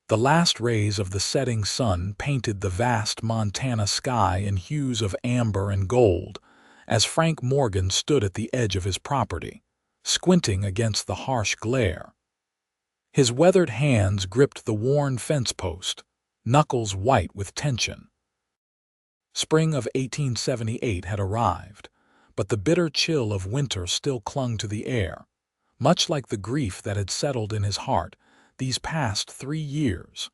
The last rays of the setting sun painted the vast Montana sky in hues of amber and gold as Frank Morgan stood at the edge of his property, squinting against the harsh glare. His weathered hands gripped the worn fence post, knuckles white with tension. Spring of 1878 had arrived, but the bitter chill of winter still clung to the air, much like the grief that had settled in his heart these past 3 years.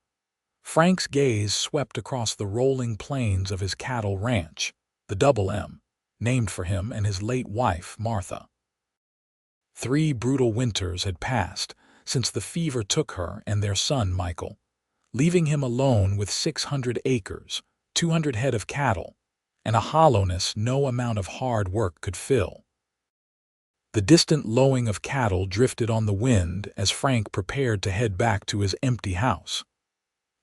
Frank's gaze swept across the rolling plains of his cattle ranch, the Double M, named for him and his late wife, Martha. 3 brutal winters had passed since the fever took her and their son, Michael, leaving him alone with 600 acres, 200 head of cattle, and a hollowness no amount of hard work could fill. The distant lowing of cattle drifted on the wind as Frank prepared to head back to his empty house.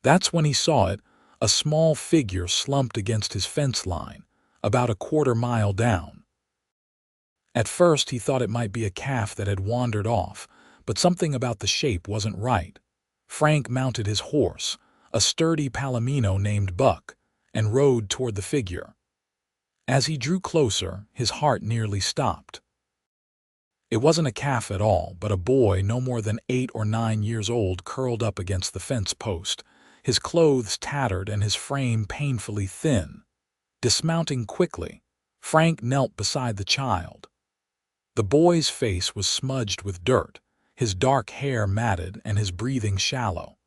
That's when he saw it, a small figure slumped against his fence line, about a quarter-mile down. At first he thought it might be a calf that had wandered off, but something about the shape wasn't right. Frank mounted his horse, a sturdy Palomino named Buck, and rode toward the figure. As he drew closer, his heart nearly stopped. It wasn't a calf at all, but a boy no more than 8 or 9 years old curled up against the fence post, his clothes tattered and his frame painfully thin. Dismounting quickly, Frank knelt beside the child. The boy's face was smudged with dirt, his dark hair matted and his breathing shallow.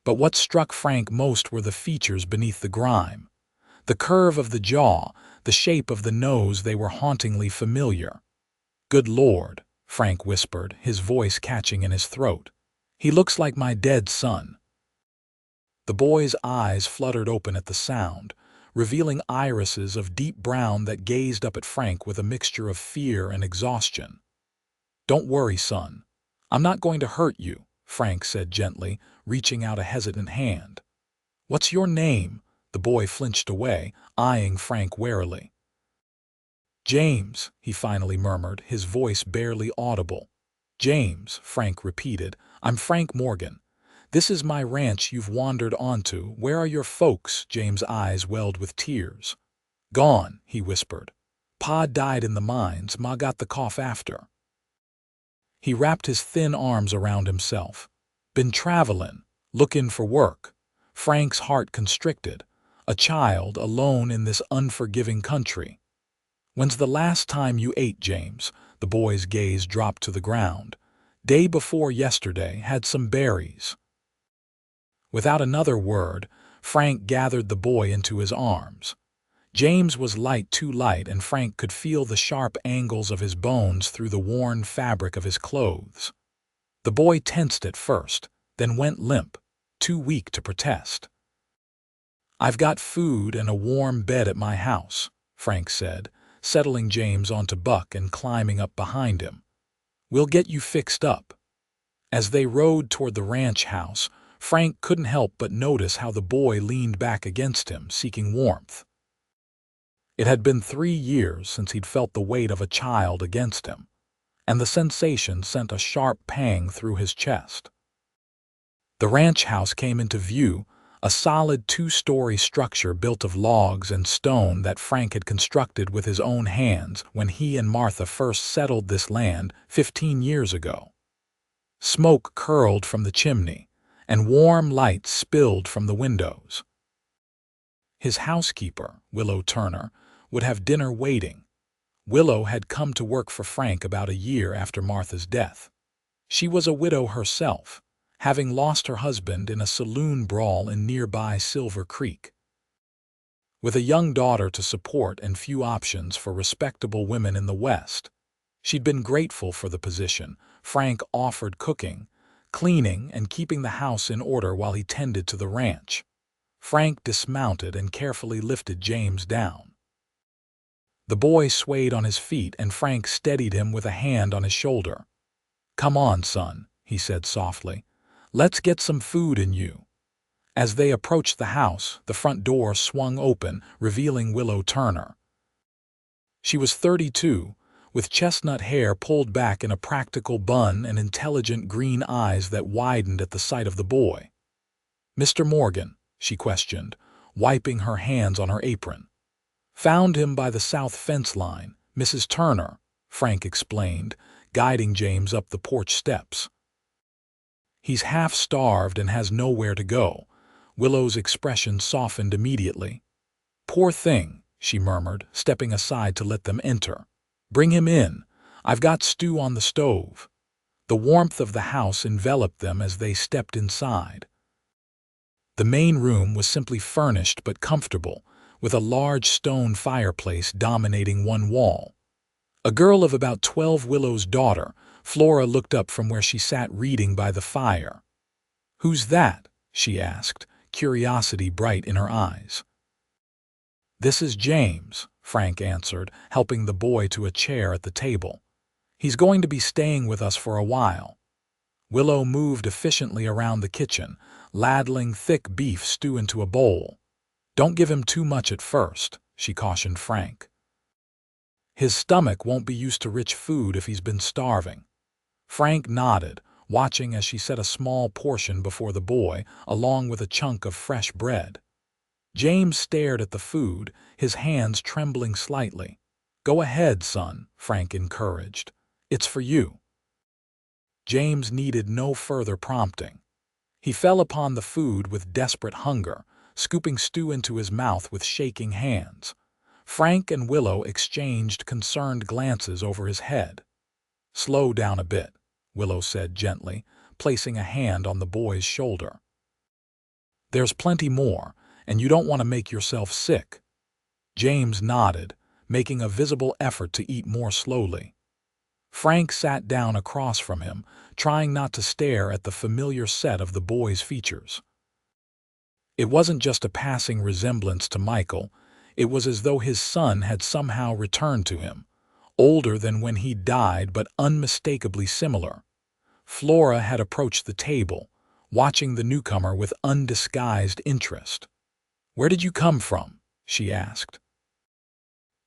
But what struck Frank most were the features beneath the grime. The curve of the jaw, the shape of the nose, they were hauntingly familiar. "Good Lord," Frank whispered, his voice catching in his throat. "He looks like my dead son." The boy's eyes fluttered open at the sound, revealing irises of deep brown that gazed up at Frank with a mixture of fear and exhaustion. "Don't worry, son. I'm not going to hurt you," Frank said gently, reaching out a hesitant hand. "What's your name?" The boy flinched away, eyeing Frank warily. "James," he finally murmured, his voice barely audible. "James," Frank repeated. "I'm Frank Morgan. This is my ranch you've wandered onto. Where are your folks?" James' eyes welled with tears. "Gone," he whispered. "Pa died in the mines, Ma got the cough after." He wrapped his thin arms around himself. "Been travelin', lookin' for work." Frank's heart constricted. A child alone in this unforgiving country. "When's the last time you ate, James?" The boy's gaze dropped to the ground. "Day before yesterday, had some berries." Without another word, Frank gathered the boy into his arms. James was light, too light, and Frank could feel the sharp angles of his bones through the worn fabric of his clothes. The boy tensed at first, then went limp, too weak to protest. "I've got food and a warm bed at my house," Frank said, settling James onto Buck and climbing up behind him. "We'll get you fixed up." As they rode toward the ranch house, Frank couldn't help but notice how the boy leaned back against him, seeking warmth. It had been 3 years since he'd felt the weight of a child against him, and the sensation sent a sharp pang through his chest. The ranch house came into view, a solid 2-story structure built of logs and stone that Frank had constructed with his own hands when he and Martha first settled this land 15 years ago. Smoke curled from the chimney, and warm light spilled from the windows. His housekeeper, Willow Turner, would have dinner waiting. Willow had come to work for Frank about a year after Martha's death. She was a widow herself, having lost her husband in a saloon brawl in nearby Silver Creek. With a young daughter to support and few options for respectable women in the West, she'd been grateful for the position. Frank offered cooking, cleaning, and keeping the house in order while he tended to the ranch. Frank dismounted and carefully lifted James down. The boy swayed on his feet, and Frank steadied him with a hand on his shoulder. "Come on, son," he said softly. "Let's get some food in you." As they approached the house, the front door swung open, revealing Willow Turner. She was 32, with chestnut hair pulled back in a practical bun and intelligent green eyes that widened at the sight of the boy. "Mr. Morgan?" she questioned, wiping her hands on her apron. "Found him by the south fence line, Mrs. Turner," Frank explained, guiding James up the porch steps. "He's half-starved and has nowhere to go." Willow's expression softened immediately. "Poor thing," she murmured, stepping aside to let them enter. "Bring him in. I've got stew on the stove." The warmth of the house enveloped them as they stepped inside. The main room was simply furnished but comfortable, with a large stone fireplace dominating one wall. A girl of about 12, Willow's daughter, Flora, looked up from where she sat reading by the fire. "Who's that?" she asked, curiosity bright in her eyes. "This is James," Frank answered, helping the boy to a chair at the table. "He's going to be staying with us for a while." Willow moved efficiently around the kitchen, ladling thick beef stew into a bowl. "Don't give him too much at first," she cautioned Frank. "His stomach won't be used to rich food if he's been starving." Frank nodded, watching as she set a small portion before the boy, along with a chunk of fresh bread. James stared at the food, his hands trembling slightly. "Go ahead, son," Frank encouraged. "It's for you." James needed no further prompting. He fell upon the food with desperate hunger, scooping stew into his mouth with shaking hands. Frank and Willow exchanged concerned glances over his head. "Slow down a bit," Willow said gently, placing a hand on the boy's shoulder. "There's plenty more, and you don't want to make yourself sick." James nodded, making a visible effort to eat more slowly. Frank sat down across from him, trying not to stare at the familiar set of the boy's features. It wasn't just a passing resemblance to Michael. It was as though his son had somehow returned to him, older than when he died but unmistakably similar. Flora had approached the table, watching the newcomer with undisguised interest. "Where did you come from?" she asked.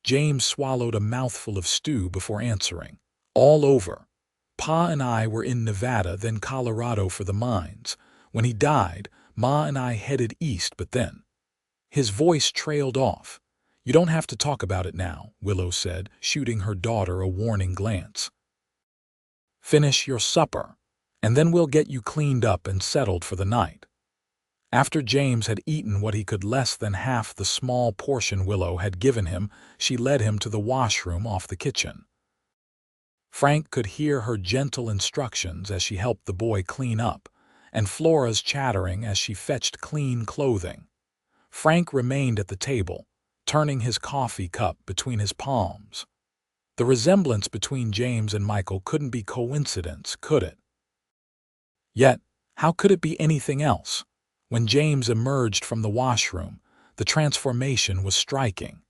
James swallowed a mouthful of stew before answering. "All over. Pa and I were in Nevada, then Colorado for the mines. When he died, Ma and I headed east, but then—" His voice trailed off. "You don't have to talk about it now," Willow said, shooting her daughter a warning glance. "Finish your supper, and then we'll get you cleaned up and settled for the night." After James had eaten what he could, less than half the small portion Willow had given him, she led him to the washroom off the kitchen. Frank could hear her gentle instructions as she helped the boy clean up, and Flora's chattering as she fetched clean clothing. Frank remained at the table, turning his coffee cup between his palms. The resemblance between James and Michael couldn't be coincidence, could it? Yet, how could it be anything else? When James emerged from the washroom, the transformation was striking.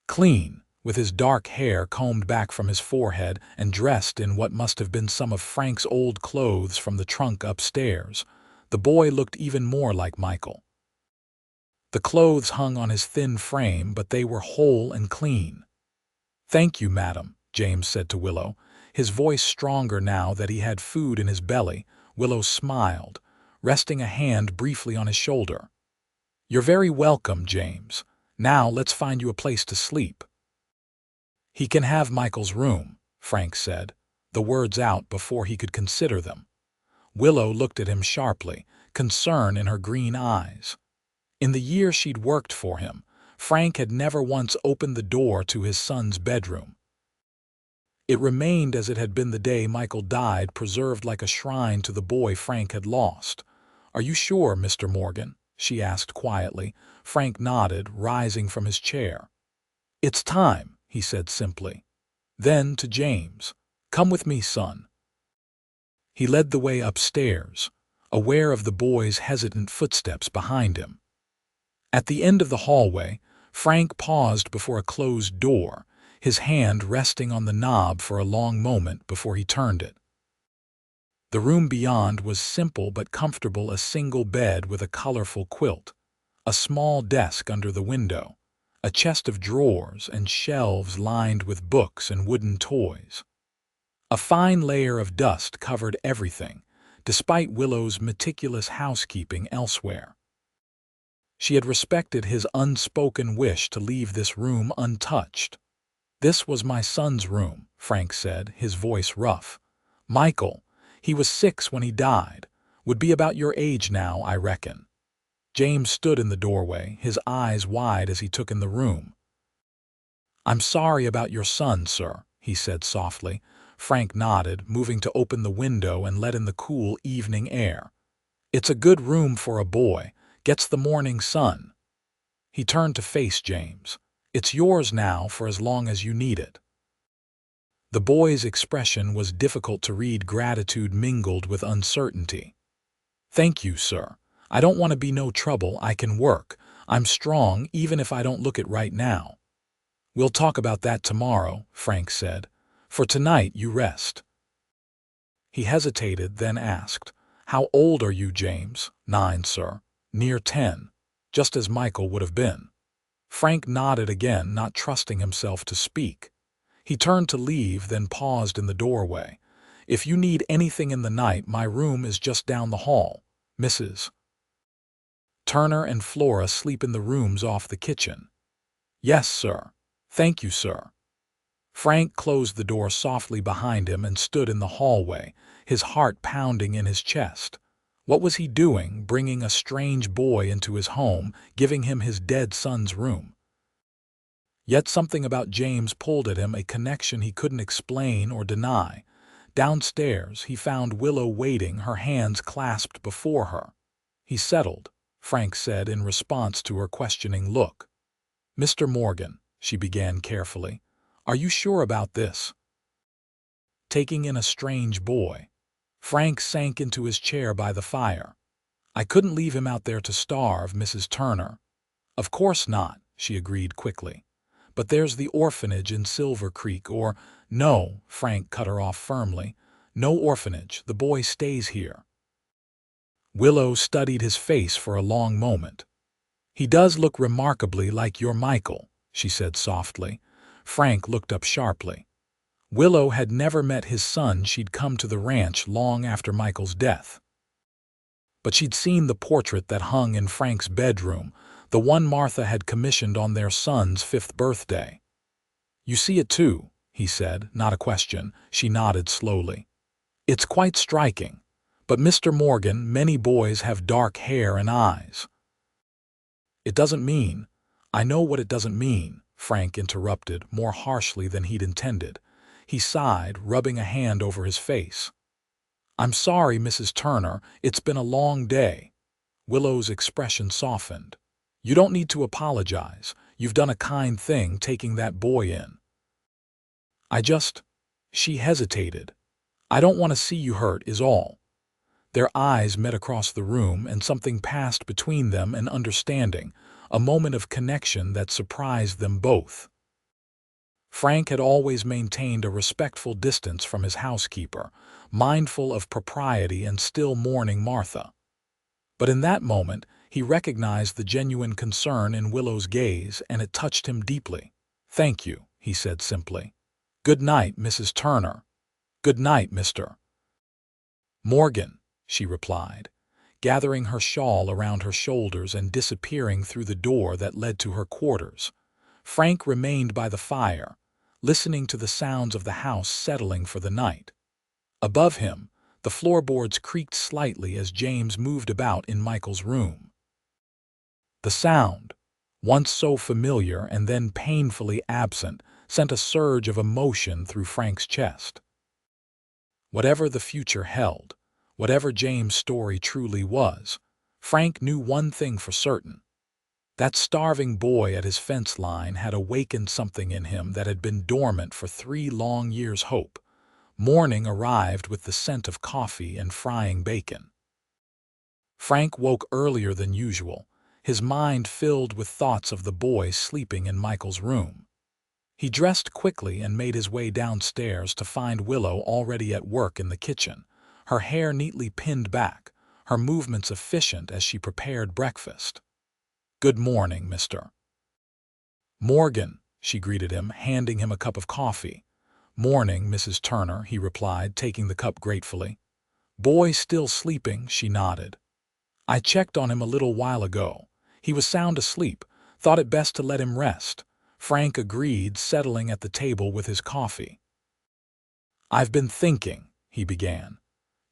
Clean, with his dark hair combed back from his forehead and dressed in what must have been some of Frank's old clothes from the trunk upstairs, the boy looked even more like Michael. The clothes hung on his thin frame, but they were whole and clean. "Thank you, madam," James said to Willow, his voice stronger now that he had food in his belly. Willow smiled, resting a hand briefly on his shoulder. "You're very welcome, James. Now let's find you a place to sleep." "He can have Michael's room," Frank said, the words out before he could consider them. Willow looked at him sharply, concern in her green eyes. In the year she'd worked for him, Frank had never once opened the door to his son's bedroom. It remained as it had been the day Michael died, preserved like a shrine to the boy Frank had lost. "Are you sure, Mr. Morgan?" she asked quietly. Frank nodded, rising from his chair. "It's time," he said simply. Then to James, "Come with me, son." He led the way upstairs, aware of the boy's hesitant footsteps behind him. At the end of the hallway, Frank paused before a closed door, his hand resting on the knob for a long moment before he turned it. The room beyond was simple but comfortable, a single bed with a colorful quilt, a small desk under the window, a chest of drawers and shelves lined with books and wooden toys. A fine layer of dust covered everything, despite Willow's meticulous housekeeping elsewhere. She had respected his unspoken wish to leave this room untouched. "This was my son's room," Frank said, his voice rough. "Michael, he was 6 when he died. Would be about your age now, I reckon." James stood in the doorway, his eyes wide as he took in the room. "I'm sorry about your son, sir," he said softly. Frank nodded, moving to open the window and let in the cool evening air. "It's a good room for a boy. Gets the morning sun." He turned to face James. "It's yours now for as long as you need it." The boy's expression was difficult to read, gratitude mingled with uncertainty. "Thank you, sir. I don't want to be no trouble. I can work. I'm strong even if I don't look it right now." "We'll talk about that tomorrow," Frank said. "For tonight you rest." He hesitated, then asked, "How old are you, James?" "9, sir. Near 10. Just as Michael would have been." Frank nodded again, not trusting himself to speak. He turned to leave, then paused in the doorway. "If you need anything in the night, my room is just down the hall. Mrs. Turner and Flora sleep in the rooms off the kitchen." "Yes, sir. Thank you, sir." Frank closed the door softly behind him and stood in the hallway, his heart pounding in his chest. What was he doing, bringing a strange boy into his home, giving him his dead son's room? Yet something about James pulled at him, a connection he couldn't explain or deny. Downstairs, he found Willow waiting, her hands clasped before her. "He settled," Frank said in response to her questioning look. "Mr. Morgan," she began carefully, "are you sure about this? Taking in a strange boy?" Frank sank into his chair by the fire. "I couldn't leave him out there to starve, Mrs. Turner." "Of course not," she agreed quickly. "But there's the orphanage in Silver Creek, or—" "No," Frank cut her off firmly. "No orphanage. The boy stays here." Willow studied his face for a long moment. "He does look remarkably like your Michael," she said softly. Frank looked up sharply. Willow had never met his son. She'd come to the ranch long after Michael's death. But she'd seen the portrait that hung in Frank's bedroom, the one Martha had commissioned on their son's 5th birthday. "You see it too," he said, not a question. She nodded slowly. "It's quite striking. But Mr. Morgan, many boys have dark hair and eyes." "It doesn't mean—" "I know what it doesn't mean," Frank interrupted, more harshly than he'd intended. He sighed, rubbing a hand over his face. "I'm sorry, Mrs. Turner. It's been a long day." Willow's expression softened. "You don't need to apologize. You've done a kind thing taking that boy in." "I just—" She hesitated. "I don't want to see you hurt, is all." Their eyes met across the room, and something passed between them, an understanding, a moment of connection that surprised them both. Frank had always maintained a respectful distance from his housekeeper, mindful of propriety and still mourning Martha. But in that moment, he recognized the genuine concern in Willow's gaze, and it touched him deeply. "Thank you," he said simply. "Good night, Mrs. Turner." "Good night, Mr. Morgan," she replied, gathering her shawl around her shoulders and disappearing through the door that led to her quarters. Frank remained by the fire, listening to the sounds of the house settling for the night. Above him, the floorboards creaked slightly as James moved about in Michael's room. The sound, once so familiar and then painfully absent, sent a surge of emotion through Frank's chest. Whatever the future held, whatever James' story truly was, Frank knew one thing for certain. That starving boy at his fence line had awakened something in him that had been dormant for 3 long years. Hope. Morning arrived with the scent of coffee and frying bacon. Frank woke earlier than usual, his mind filled with thoughts of the boy sleeping in Michael's room. He dressed quickly and made his way downstairs to find Willow already at work in the kitchen, her hair neatly pinned back, her movements efficient as she prepared breakfast. "Good morning, Mr. Morgan," she greeted him, handing him a cup of coffee. "Morning, Mrs. Turner," he replied, taking the cup gratefully. Boy still sleeping, she nodded. I checked on him a little while ago. He was sound asleep, thought it best to let him rest. Frank agreed, settling at the table with his coffee. I've been thinking, he began.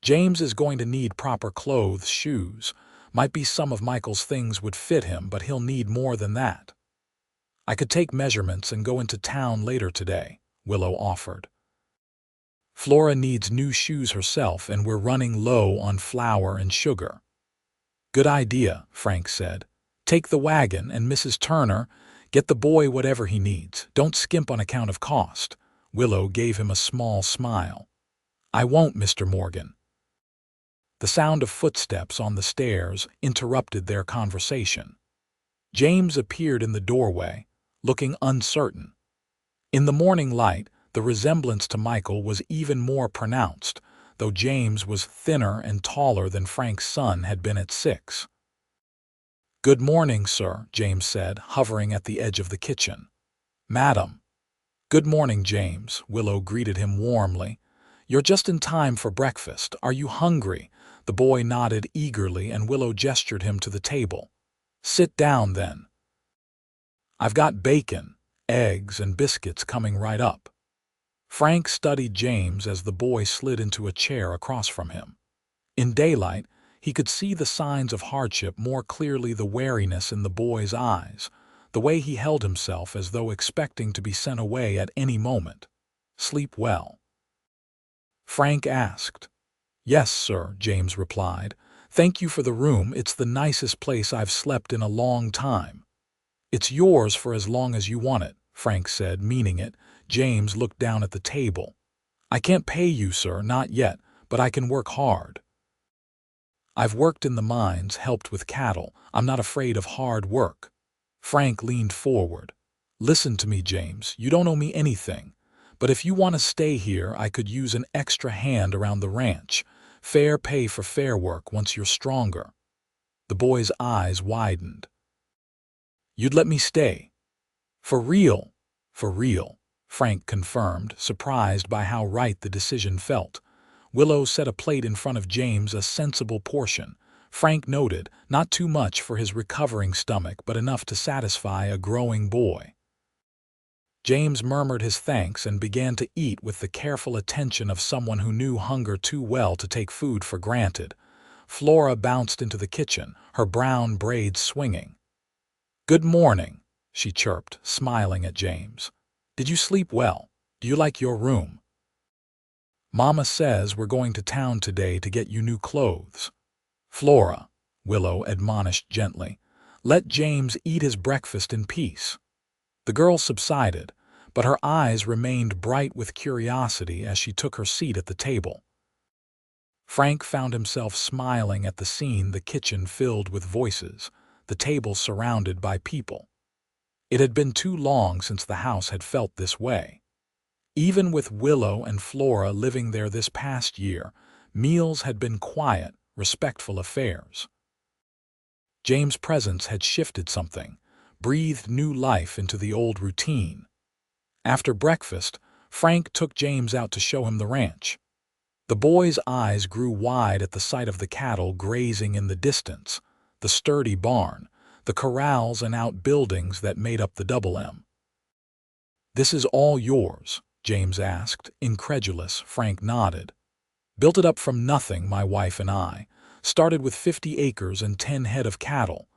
James is going to need proper clothes, shoes. Might be some of Michael's things would fit him, but he'll need more than that. I could take measurements and go into town later today, Willow offered. Flora needs new shoes herself, and we're running low on flour and sugar. Good idea, Frank said. Take the wagon, and Mrs. Turner, get the boy whatever he needs. Don't skimp on account of cost. Willow gave him a small smile. I won't, Mr. Morgan. The sound of footsteps on the stairs interrupted their conversation. James appeared in the doorway, looking uncertain. In the morning light, the resemblance to Michael was even more pronounced, though James was thinner and taller than Frank's son had been at 6. Good morning, sir, James said, hovering at the edge of the kitchen. Madam. Good morning, James, Willow greeted him warmly. You're just in time for breakfast. Are you hungry? The boy nodded eagerly, and Willow gestured him to the table. Sit down, then. I've got bacon, eggs, and biscuits coming right up. Frank studied James as the boy slid into a chair across from him. In daylight, he could see the signs of hardship more clearly, the wariness in the boy's eyes, the way he held himself as though expecting to be sent away at any moment. Sleep well? Frank asked. Yes, sir, James replied. Thank you for the room. It's the nicest place I've slept in a long time. It's yours for as long as you want it, Frank said, meaning it. James looked down at the table. I can't pay you, sir, not yet, but I can work hard. I've worked in the mines, helped with cattle. I'm not afraid of hard work. Frank leaned forward. Listen to me, James. You don't owe me anything. But if you want to stay here, I could use an extra hand around the ranch. Fair pay for fair work once you're stronger. The boy's eyes widened. You'd let me stay? For real? For real, Frank confirmed, surprised by how right the decision felt. Willow set a plate in front of James, a sensible portion. Frank noted, not too much for his recovering stomach, but enough to satisfy a growing boy. James murmured his thanks and began to eat with the careful attention of someone who knew hunger too well to take food for granted. Flora bounced into the kitchen, her brown braids swinging. Good morning, she chirped, smiling at James. Did you sleep well? Do you like your room? Mama says we're going to town today to get you new clothes. Flora, Willow admonished gently, let James eat his breakfast in peace. The girl subsided, but her eyes remained bright with curiosity as she took her seat at the table. Frank found himself smiling at the scene, the kitchen filled with voices, the table surrounded by people. It had been too long since the house had felt this way. Even with Willow and Flora living there this past year, meals had been quiet, respectful affairs. James' presence had shifted something, breathed new life into the old routine. After breakfast, Frank took James out to show him the ranch. The boy's eyes grew wide at the sight of the cattle grazing in the distance, the sturdy barn, the corrals and outbuildings that made up the Double M. This is all yours? James asked, incredulous. Frank nodded. Built it up from nothing, my wife and I. Started with 50 acres and 10 head of cattle.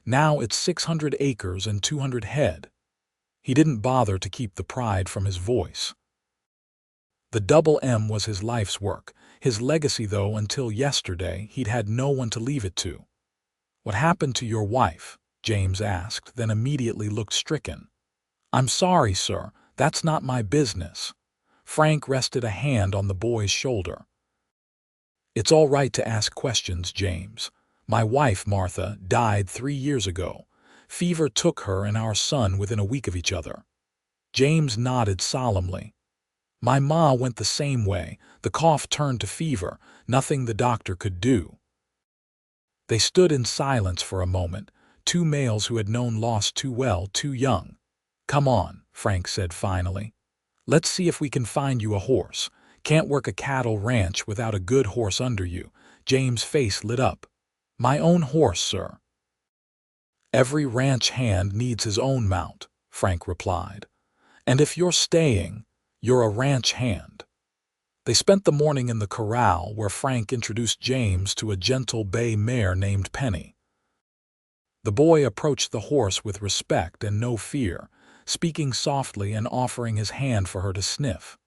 Now it's 600 acres and 200 head. He didn't bother to keep the pride from his voice. The Double M was his life's work, his legacy, though until yesterday he'd had no one to leave it to. What happened to your wife? James asked, then immediately looked stricken. I'm sorry, sir, that's not my business. Frank rested a hand on the boy's shoulder. It's all right to ask questions, James. My wife, Martha, died 3 years ago. Fever took her and our son within a week of each other. James nodded solemnly. My ma went the same way. The cough turned to fever, nothing the doctor could do. They stood in silence for a moment, two males who had known loss too well, too young. Come on, Frank said finally. Let's see if we can find you a horse. Can't work a cattle ranch without a good horse under you. James' face lit up. My own horse, sir. Every ranch hand needs his own mount, Frank replied. And if you're staying, you're a ranch hand. They spent the morning in the corral where Frank introduced James to a gentle bay mare named Penny. The boy approached the horse with respect and no fear, speaking softly and offering his hand for her to sniff.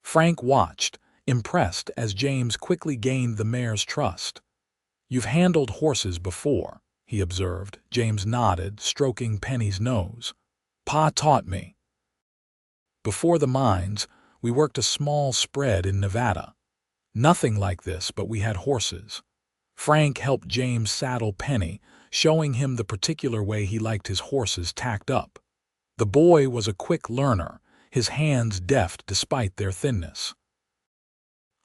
Frank watched, impressed as James quickly gained the mare's trust. You've handled horses before, he observed. James nodded, stroking Penny's nose. Pa taught me. Before the mines, we worked a small spread in Nevada. Nothing like this, but we had horses. Frank helped James saddle Penny, showing him the particular way he liked his horses tacked up. The boy was a quick learner, his hands deft despite their thinness.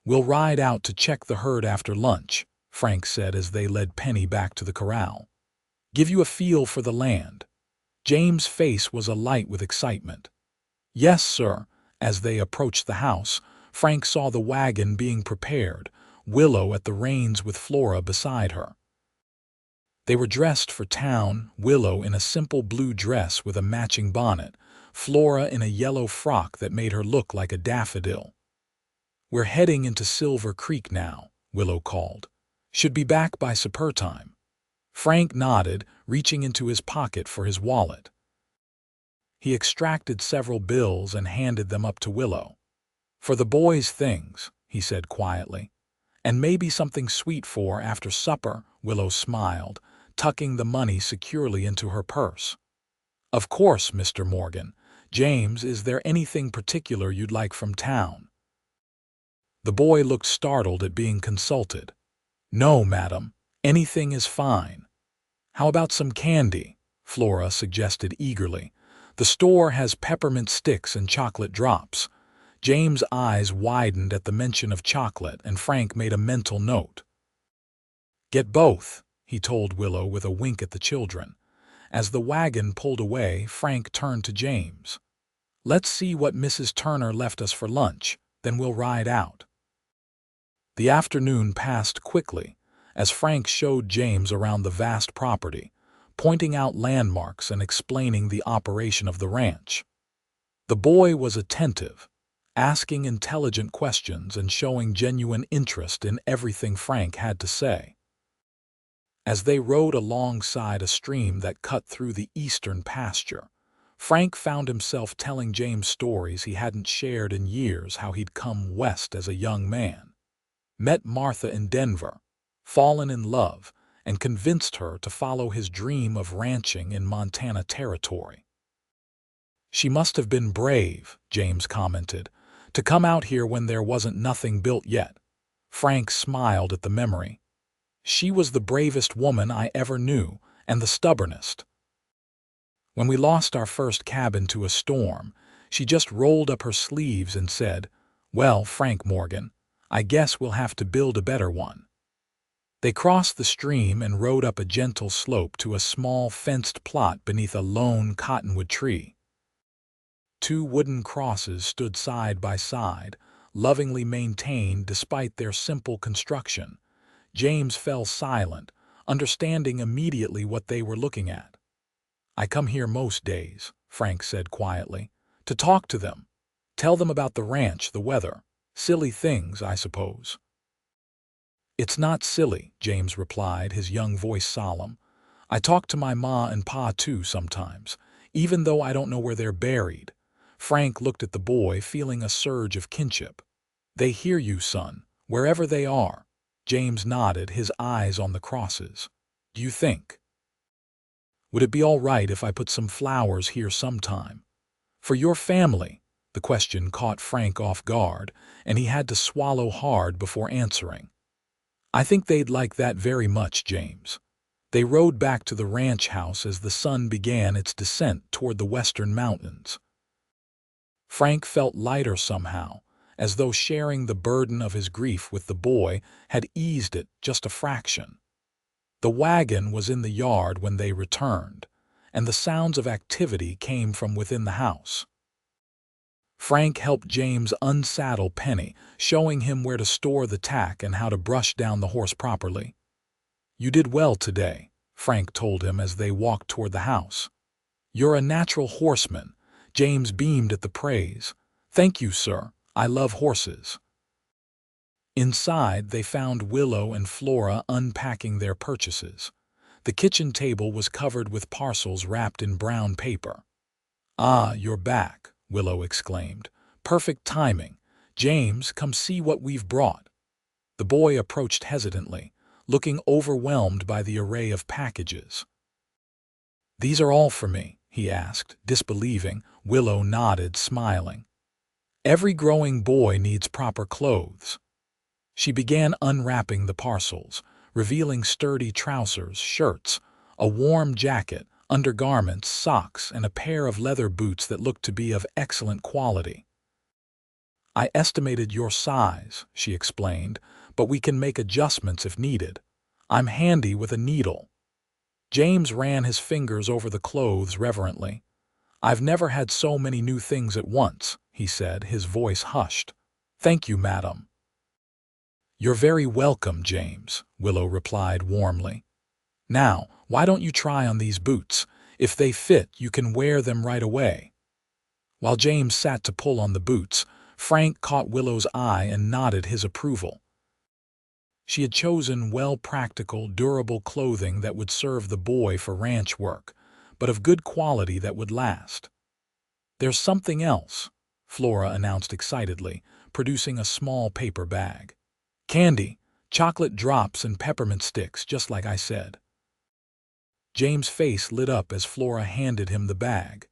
We'll ride out to check the herd after lunch, Frank said as they led Penny back to the corral. Give you a feel for the land. James' face was alight with excitement. Yes, sir. As they approached the house, Frank saw the wagon being prepared, Willow at the reins with Flora beside her. They were dressed for town, Willow in a simple blue dress with a matching bonnet, Flora in a yellow frock that made her look like a daffodil. We're heading into Silver Creek now, Willow called. Should be back by supper time. Frank nodded, reaching into his pocket for his wallet. He extracted several bills and handed them up to Willow. For the boys' things, he said quietly. And maybe something sweet for after supper, Willow smiled, tucking the money securely into her purse. Of course, Mr. Morgan. James, is there anything particular you'd like from town? The boy looked startled at being consulted. No, madam. Anything is fine. How about some candy? Flora suggested eagerly. The store has peppermint sticks and chocolate drops. James' eyes widened at the mention of chocolate, and Frank made a mental note. Get both, he told Willow with a wink at the children. As the wagon pulled away, Frank turned to James. Let's see what Mrs. Turner left us for lunch, then we'll ride out. The afternoon passed quickly as Frank showed James around the vast property, pointing out landmarks and explaining the operation of the ranch. The boy was attentive, asking intelligent questions and showing genuine interest in everything Frank had to say. As they rode alongside a stream that cut through the eastern pasture, Frank found himself telling James stories he hadn't shared in years, how he'd come west as a young man, met Martha in Denver, fallen in love, and convinced her to follow his dream of ranching in Montana territory. She must have been brave, James commented, to come out here when there wasn't nothing built yet. Frank smiled at the memory. She was the bravest woman I ever knew, and the stubbornest. When we lost our first cabin to a storm, she just rolled up her sleeves and said, Well, Frank Morgan, I guess we'll have to build a better one. They crossed the stream and rode up a gentle slope to a small fenced plot beneath a lone cottonwood tree. Two wooden crosses stood side by side, lovingly maintained despite their simple construction. James fell silent, understanding immediately what they were looking at. I come here most days, Frank said quietly, to talk to them, tell them about the ranch, the weather, silly things, I suppose. It's not silly, James replied, his young voice solemn. I talk to my ma and pa too sometimes, even though I don't know where they're buried. Frank looked at the boy, feeling a surge of kinship. They hear you, son, wherever they are. James nodded, his eyes on the crosses. Do you think? Would it be all right if I put some flowers here sometime? For your family? The question caught Frank off guard, and he had to swallow hard before answering. I think they'd like that very much, James. They rode back to the ranch house as the sun began its descent toward the western mountains. Frank felt lighter somehow, as though sharing the burden of his grief with the boy had eased it just a fraction. The wagon was in the yard when they returned, and the sounds of activity came from within the house. Frank helped James unsaddle Penny, showing him where to store the tack and how to brush down the horse properly. "You did well today," Frank told him as they walked toward the house. "You're a natural horseman." James beamed at the praise. "Thank you, sir. I love horses." Inside, they found Willow and Flora unpacking their purchases. The kitchen table was covered with parcels wrapped in brown paper. "Ah, you're back," Willow exclaimed. "Perfect timing. James, come see what we've brought." The boy approached hesitantly, looking overwhelmed by the array of packages. "These are all for me?" he asked, disbelieving. Willow nodded, smiling. "Every growing boy needs proper clothes." She began unwrapping the parcels, revealing sturdy trousers, shirts, a warm jacket, undergarments, socks, and a pair of leather boots that looked to be of excellent quality. "I estimated your size," she explained, "but we can make adjustments if needed. I'm handy with a needle." James ran his fingers over the clothes reverently. "I've never had so many new things at once," he said, his voice hushed. "Thank you, madam." "You're very welcome, James," Willow replied warmly. "Now, why don't you try on these boots? If they fit, you can wear them right away." While James sat to pull on the boots, Frank caught Willow's eye and nodded his approval. She had chosen practical, durable clothing that would serve the boy for ranch work, but of good quality that would last. "There's something else," Flora announced excitedly, producing a small paper bag. "Candy, chocolate drops and peppermint sticks, just like I said." James' face lit up as Flora handed him the bag.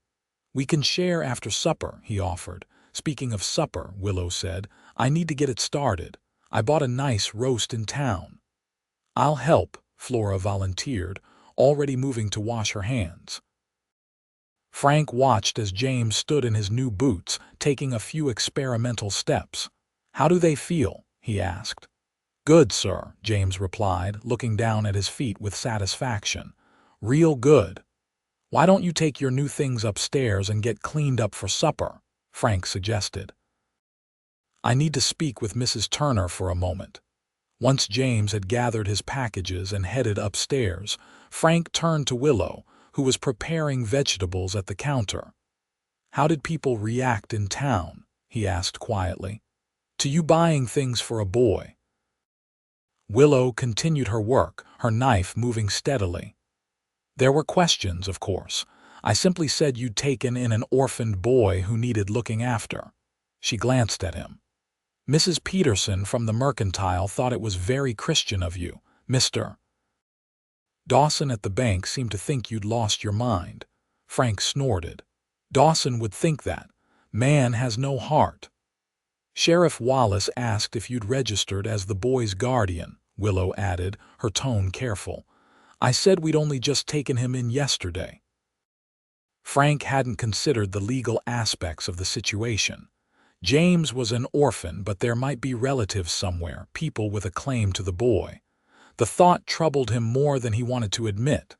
"We can share after supper," he offered. "Speaking of supper," Willow said, "I need to get it started. I bought a nice roast in town." "I'll help," Flora volunteered, already moving to wash her hands. Frank watched as James stood in his new boots, taking a few experimental steps. "How do they feel?" he asked. "Good, sir," James replied, looking down at his feet with satisfaction. "Real good." "Why don't you take your new things upstairs and get cleaned up for supper?" Frank suggested. "I need to speak with Mrs. Turner for a moment." Once James had gathered his packages and headed upstairs, Frank turned to Willow, who was preparing vegetables at the counter. "How did people react in town?" he asked quietly. "To you buying things for a boy?" Willow continued her work, her knife moving steadily. "There were questions, of course. I simply said you'd taken in an orphaned boy who needed looking after." She glanced at him. "Mrs. Peterson from the Mercantile thought it was very Christian of you, Mr. Dawson at the bank seemed to think you'd lost your mind." Frank snorted. "Dawson would think that. Man has no heart." "Sheriff Wallace asked if you'd registered as the boy's guardian," Willow added, her tone careful. "I said we'd only just taken him in yesterday." Frank hadn't considered the legal aspects of the situation. James was an orphan, but there might be relatives somewhere, people with a claim to the boy. The thought troubled him more than he wanted to admit.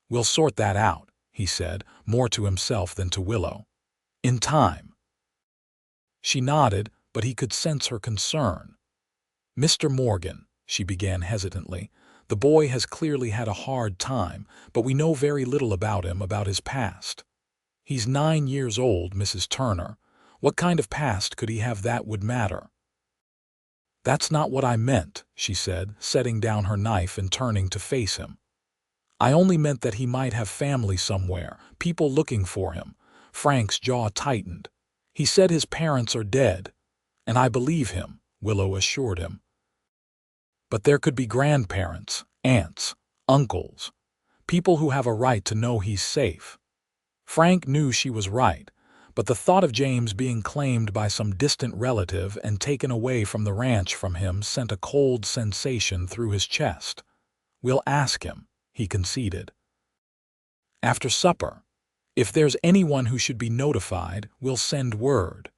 "We'll sort that out," he said, more to himself than to Willow. "In time." She nodded, but he could sense her concern. "Mr. Morgan," she began hesitantly, "the boy has clearly had a hard time, but we know very little about him, about his past." "He's 9 years old, Mrs. Turner. What kind of past could he have that would matter?" "That's not what I meant," she said, setting down her knife and turning to face him. "I only meant that he might have family somewhere, people looking for him." Frank's jaw tightened. "He said his parents are dead." "And I believe him," Willow assured him. "But there could be grandparents, aunts, uncles, people who have a right to know he's safe." Frank knew she was right, but the thought of James being claimed by some distant relative and taken away from the ranch from him sent a cold sensation through his chest. "We'll ask him," he conceded. "After supper. If there's anyone who should be notified, we'll send word."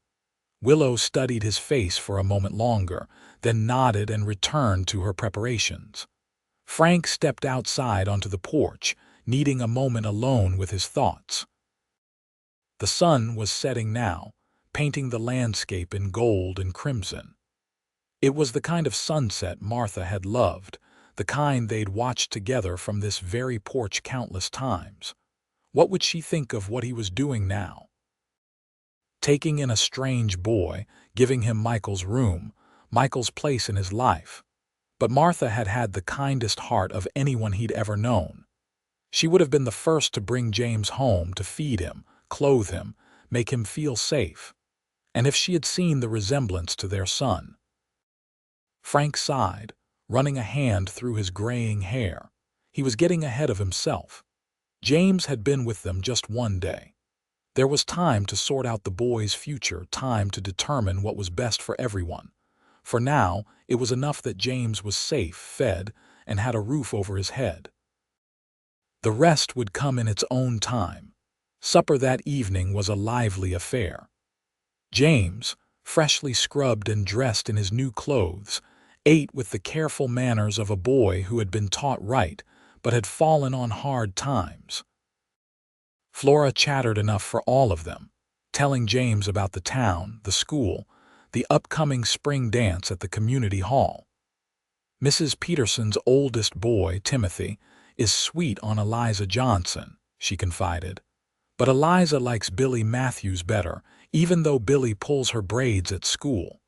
Willow studied his face for a moment longer, then nodded and returned to her preparations. Frank stepped outside onto the porch, needing a moment alone with his thoughts. The sun was setting now, painting the landscape in gold and crimson. It was the kind of sunset Martha had loved, the kind they'd watched together from this very porch countless times. What would she think of what he was doing now? Taking in a strange boy, giving him Michael's room, Michael's place in his life. But Martha had had the kindest heart of anyone he'd ever known. She would have been the first to bring James home to feed him, clothe him, make him feel safe. And if she had seen the resemblance to their son. Frank sighed, running a hand through his graying hair. He was getting ahead of himself. James had been with them just one day. There was time to sort out the boy's future, time to determine what was best for everyone. For now, it was enough that James was safe, fed, and had a roof over his head. The rest would come in its own time. Supper that evening was a lively affair. James, freshly scrubbed and dressed in his new clothes, ate with the careful manners of a boy who had been taught right, but had fallen on hard times. Flora chattered enough for all of them, telling James about the town, the school, the upcoming spring dance at the community hall. Mrs. Peterson's oldest boy, Timothy, is sweet on Eliza Johnson, she confided. But Eliza likes Billy Matthews better, even though Billy pulls her braids at school.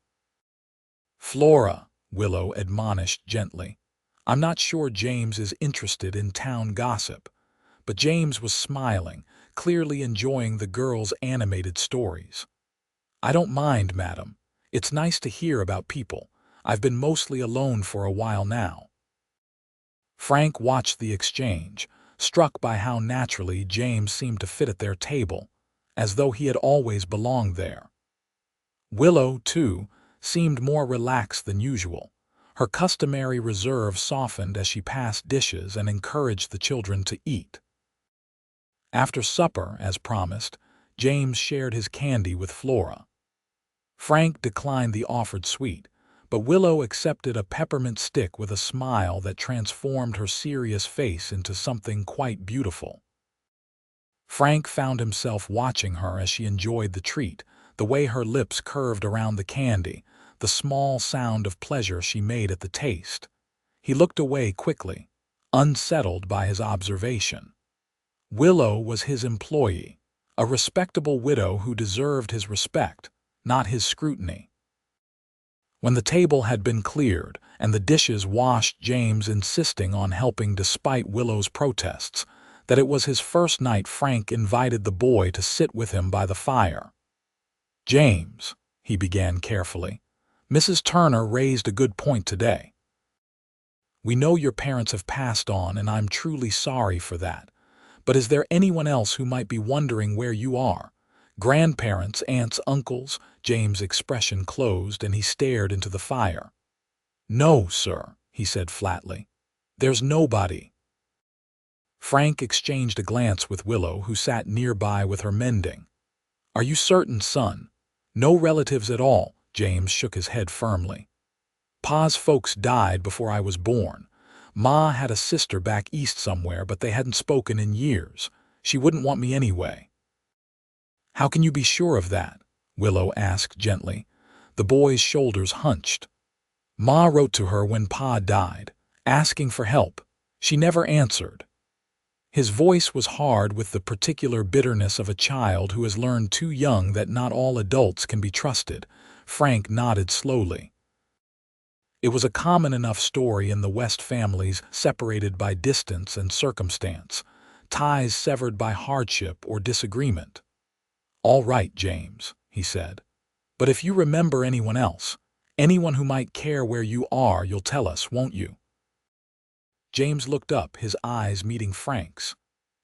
Flora, Willow admonished gently. I'm not sure James is interested in town gossip. But James was smiling, clearly enjoying the girls' animated stories. I don't mind, madam. It's nice to hear about people. I've been mostly alone for a while now. Frank watched the exchange, struck by how naturally James seemed to fit at their table, as though he had always belonged there. Willow, too, seemed more relaxed than usual. Her customary reserve softened as she passed dishes and encouraged the children to eat. After supper, as promised, James shared his candy with Flora. Frank declined the offered sweet, but Willow accepted a peppermint stick with a smile that transformed her serious face into something quite beautiful. Frank found himself watching her as she enjoyed the treat, the way her lips curved around the candy, the small sound of pleasure she made at the taste. He looked away quickly, unsettled by his observation. Willow was his employee, a respectable widow who deserved his respect, not his scrutiny. When the table had been cleared and the dishes washed, James insisting on helping despite Willow's protests, that it was his first night, Frank invited the boy to sit with him by the fire. James, he began carefully, Mrs. Turner raised a good point today. We know your parents have passed on, and I'm truly sorry for that. But is there anyone else who might be wondering where you are? Grandparents, aunts, uncles? James' expression closed and he stared into the fire. No, sir, he said flatly. There's nobody. Frank exchanged a glance with Willow, who sat nearby with her mending. Are you certain, son? No relatives at all? James shook his head firmly. Pa's folks died before I was born. Ma had a sister back east somewhere, but they hadn't spoken in years. She wouldn't want me anyway. How can you be sure of that? Willow asked gently. The boy's shoulders hunched. Ma wrote to her when Pa died, asking for help. She never answered. His voice was hard with the particular bitterness of a child who has learned too young that not all adults can be trusted. Frank nodded slowly. It was a common enough story in the West, families separated by distance and circumstance, ties severed by hardship or disagreement. All right, James, he said. But if you remember anyone else, anyone who might care where you are, you'll tell us, won't you? James looked up, his eyes meeting Frank's.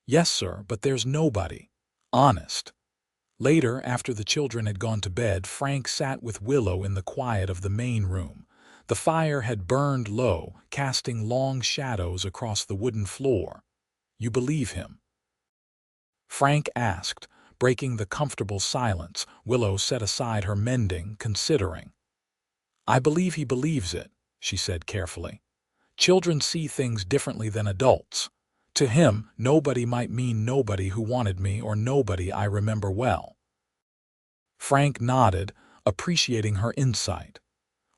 Yes, sir, but there's nobody. Honest. Later, after the children had gone to bed, Frank sat with Willow in the quiet of the main room. The fire had burned low, casting long shadows across the wooden floor. You believe him? Frank asked, breaking the comfortable silence. Willow set aside her mending, considering. I believe he believes it, she said carefully. Children see things differently than adults. To him, nobody might mean nobody who wanted me or nobody I remember well. Frank nodded, appreciating her insight.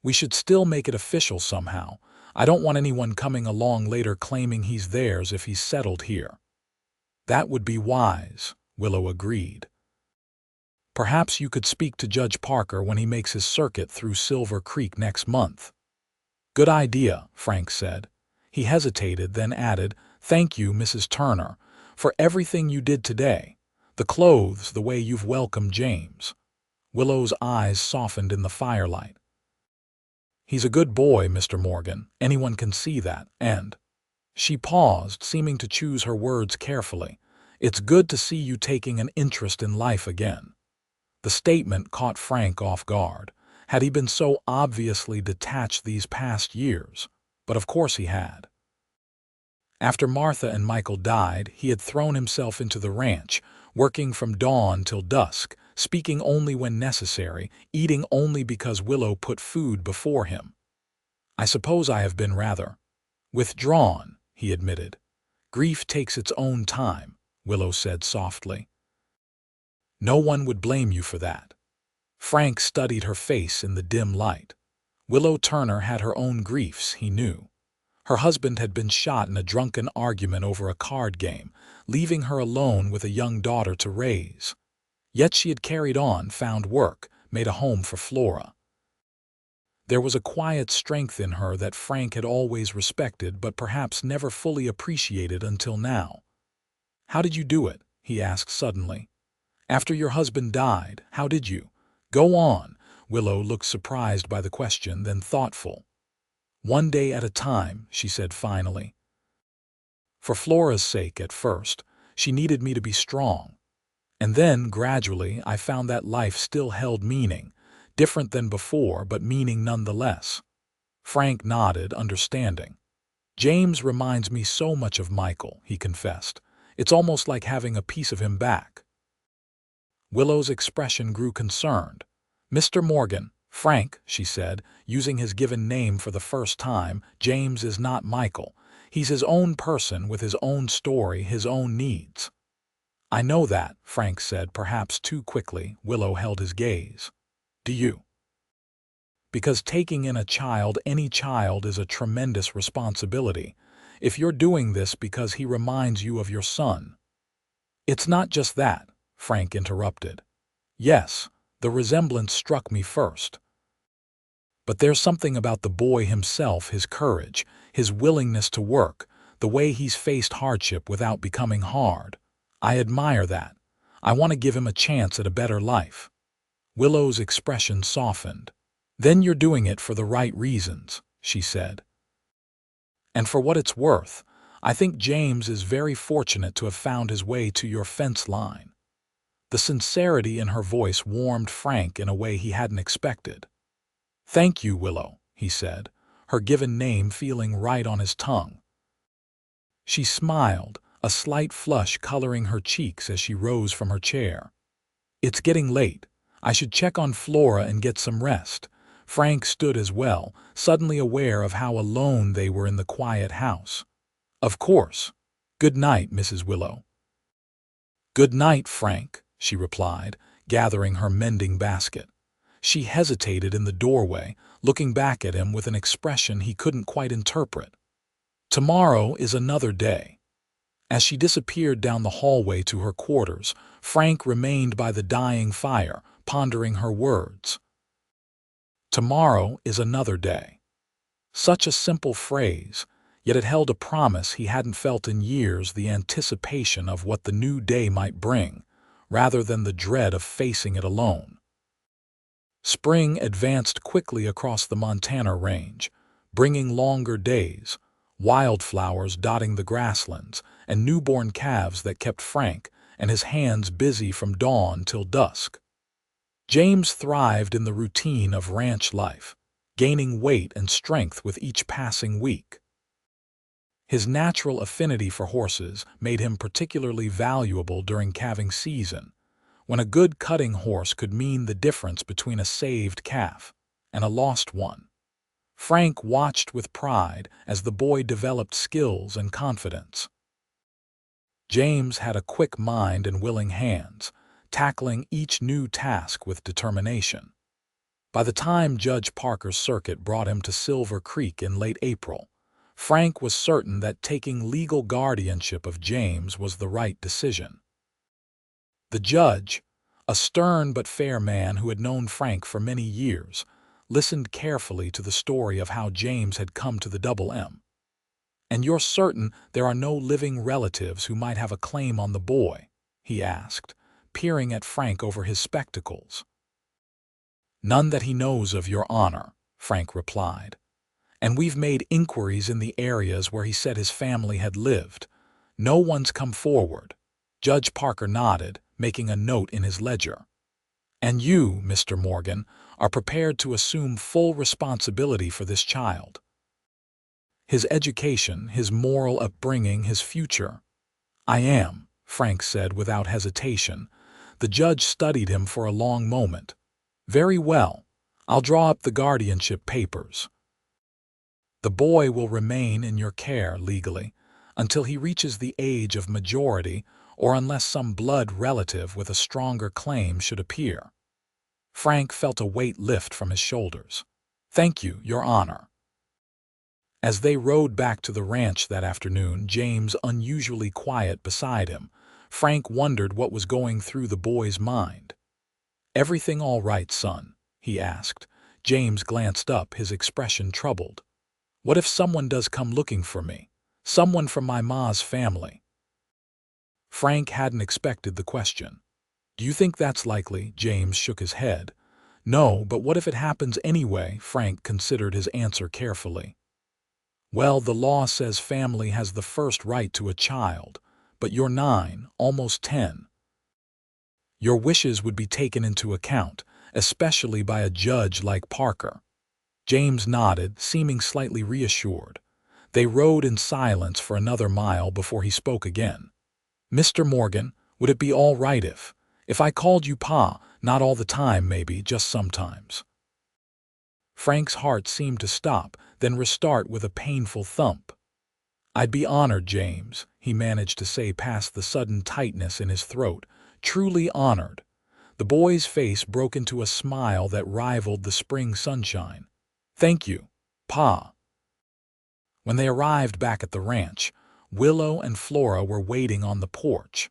We should still make it official somehow. I don't want anyone coming along later claiming he's theirs if he's settled here. That would be wise, Willow agreed. Perhaps you could speak to Judge Parker when he makes his circuit through Silver Creek next month. Good idea, Frank said. He hesitated, then added, "Thank you, Mrs. Turner, for everything you did today. The clothes, the way you've welcomed James." Willow's eyes softened in the firelight. "He's a good boy, Mr. Morgan. Anyone can see that, and—" She paused, seeming to choose her words carefully. "It's good to see you taking an interest in life again." The statement caught Frank off guard. Had he been so obviously detached these past years? But of course he had. After Martha and Michael died, he had thrown himself into the ranch, working from dawn till dusk, speaking only when necessary, eating only because Willow put food before him. "I suppose I have been rather withdrawn," he admitted. "Grief takes its own time," Willow said softly. "No one would blame you for that." Frank studied her face in the dim light. Willow Turner had her own griefs, he knew. Her husband had been shot in a drunken argument over a card game, leaving her alone with a young daughter to raise. Yet she had carried on, found work, made a home for Flora. There was a quiet strength in her that Frank had always respected but perhaps never fully appreciated until now. "How did you do it?" he asked suddenly. "After your husband died, how did you—" "Go on." Willow looked surprised by the question, then thoughtful. "One day at a time," she said finally. "For Flora's sake at first. She needed me to be strong. And then, gradually, I found that life still held meaning, different than before, but meaning nonetheless." Frank nodded, understanding. "James reminds me so much of Michael," he confessed. "It's almost like having a piece of him back." Willow's expression grew concerned. "Mr. Morgan, Frank," she said, using his given name for the first time, "James is not Michael. He's his own person with his own story, his own needs." "I know that," Frank said, perhaps too quickly. Willow held his gaze. "Do you?" "Because taking in a child, any child, is a tremendous responsibility. If you're doing this because he reminds you of your son—" "It's not just that," Frank interrupted. "Yes, the resemblance struck me first. But there's something about the boy himself, his courage, his willingness to work, the way he's faced hardship without becoming hard. I admire that. I want to give him a chance at a better life." Willow's expression softened. "Then you're doing it for the right reasons," she said. "And for what it's worth, I think James is very fortunate to have found his way to your fence line." The sincerity in her voice warmed Frank in a way he hadn't expected. "Thank you, Willow," he said, her given name feeling right on his tongue. She smiled, a slight flush coloring her cheeks as she rose from her chair. "It's getting late. I should check on Flora and get some rest." Frank stood as well, suddenly aware of how alone they were in the quiet house. "Of course. Good night, Mrs. Willow." "Good night, Frank," she replied, gathering her mending basket. She hesitated in the doorway, looking back at him with an expression he couldn't quite interpret. "Tomorrow is another day." As she disappeared down the hallway to her quarters, Frank remained by the dying fire, pondering her words. Tomorrow is another day. Such a simple phrase, yet it held a promise he hadn't felt in years, the anticipation of what the new day might bring, rather than the dread of facing it alone. Spring advanced quickly across the Montana range, bringing longer days, wildflowers dotting the grasslands, and newborn calves that kept Frank and his hands busy from dawn till dusk. James thrived in the routine of ranch life, gaining weight and strength with each passing week. His natural affinity for horses made him particularly valuable during calving season, when a good cutting horse could mean the difference between a saved calf and a lost one. Frank watched with pride as the boy developed skills and confidence. James had a quick mind and willing hands, tackling each new task with determination. By the time Judge Parker's circuit brought him to Silver Creek in late April, Frank was certain that taking legal guardianship of James was the right decision. The judge, a stern but fair man who had known Frank for many years, listened carefully to the story of how James had come to the Double M. "And you're certain there are no living relatives who might have a claim on the boy?" he asked, peering at Frank over his spectacles. "None that he knows of, Your Honor," Frank replied. "And we've made inquiries in the areas where he said his family had lived. No one's come forward." Judge Parker nodded, making a note in his ledger. "And you, Mr. Morgan, are prepared to assume full responsibility for this child? His education, his moral upbringing, his future?" "I am," Frank said without hesitation. The judge studied him for a long moment. "Very well. I'll draw up the guardianship papers. The boy will remain in your care legally until he reaches the age of majority or unless some blood relative with a stronger claim should appear." Frank felt a weight lift from his shoulders. "Thank you, Your Honor." As they rode back to the ranch that afternoon, James unusually quiet beside him, Frank wondered what was going through the boy's mind. "Everything all right, son?" he asked. James glanced up, his expression troubled. "What if someone does come looking for me? Someone from my ma's family?" Frank hadn't expected the question. "Do you think that's likely?" James shook his head. "No, but what if it happens anyway?" Frank considered his answer carefully. "Well, the law says family has the first right to a child, but you're 9, almost 10. Your wishes would be taken into account, especially by a judge like Parker." James nodded, seeming slightly reassured. They rode in silence for another mile before he spoke again. "Mr. Morgan, would it be all right if I called you Pa, not all the time maybe, just sometimes?" Frank's heart seemed to stop, then restart with a painful thump. "I'd be honored, James," he managed to say past the sudden tightness in his throat. "Truly honored." The boy's face broke into a smile that rivaled the spring sunshine. "Thank you, Pa." When they arrived back at the ranch, Willow and Flora were waiting on the porch.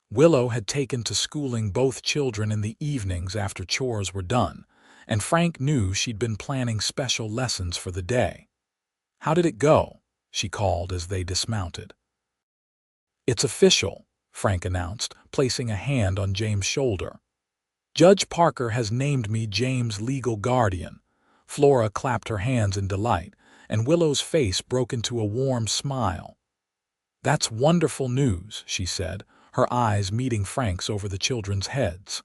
Willow had taken to schooling both children in the evenings after chores were done, and Frank knew she'd been planning special lessons for the day. "How did it go?" she called as they dismounted. "It's official," Frank announced, placing a hand on James' shoulder. "Judge Parker has named me James' legal guardian." Flora clapped her hands in delight, and Willow's face broke into a warm smile. "That's wonderful news," she said, her eyes meeting Frank's over the children's heads.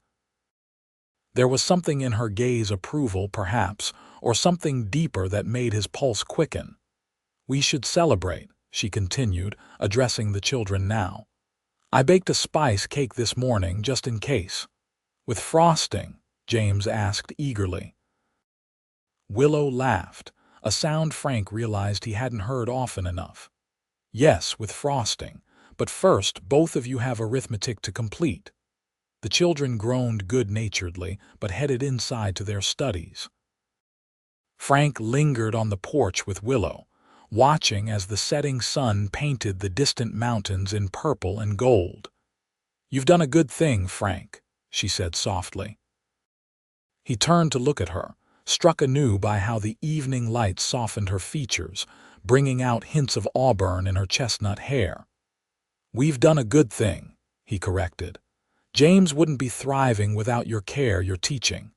There was something in her gaze, approval perhaps, or something deeper that made his pulse quicken. "We should celebrate," she continued, addressing the children now. "I baked a spice cake this morning just in case." "With frosting?" James asked eagerly. Willow laughed, a sound Frank realized he hadn't heard often enough. "Yes, with frosting. But first, both of you have arithmetic to complete." The children groaned good-naturedly, but headed inside to their studies. Frank lingered on the porch with Willow, watching as the setting sun painted the distant mountains in purple and gold. "You've done a good thing, Frank," she said softly. He turned to look at her, struck anew by how the evening light softened her features, bringing out hints of auburn in her chestnut hair. "We've done a good thing," he corrected. "James wouldn't be thriving without your care, your teaching."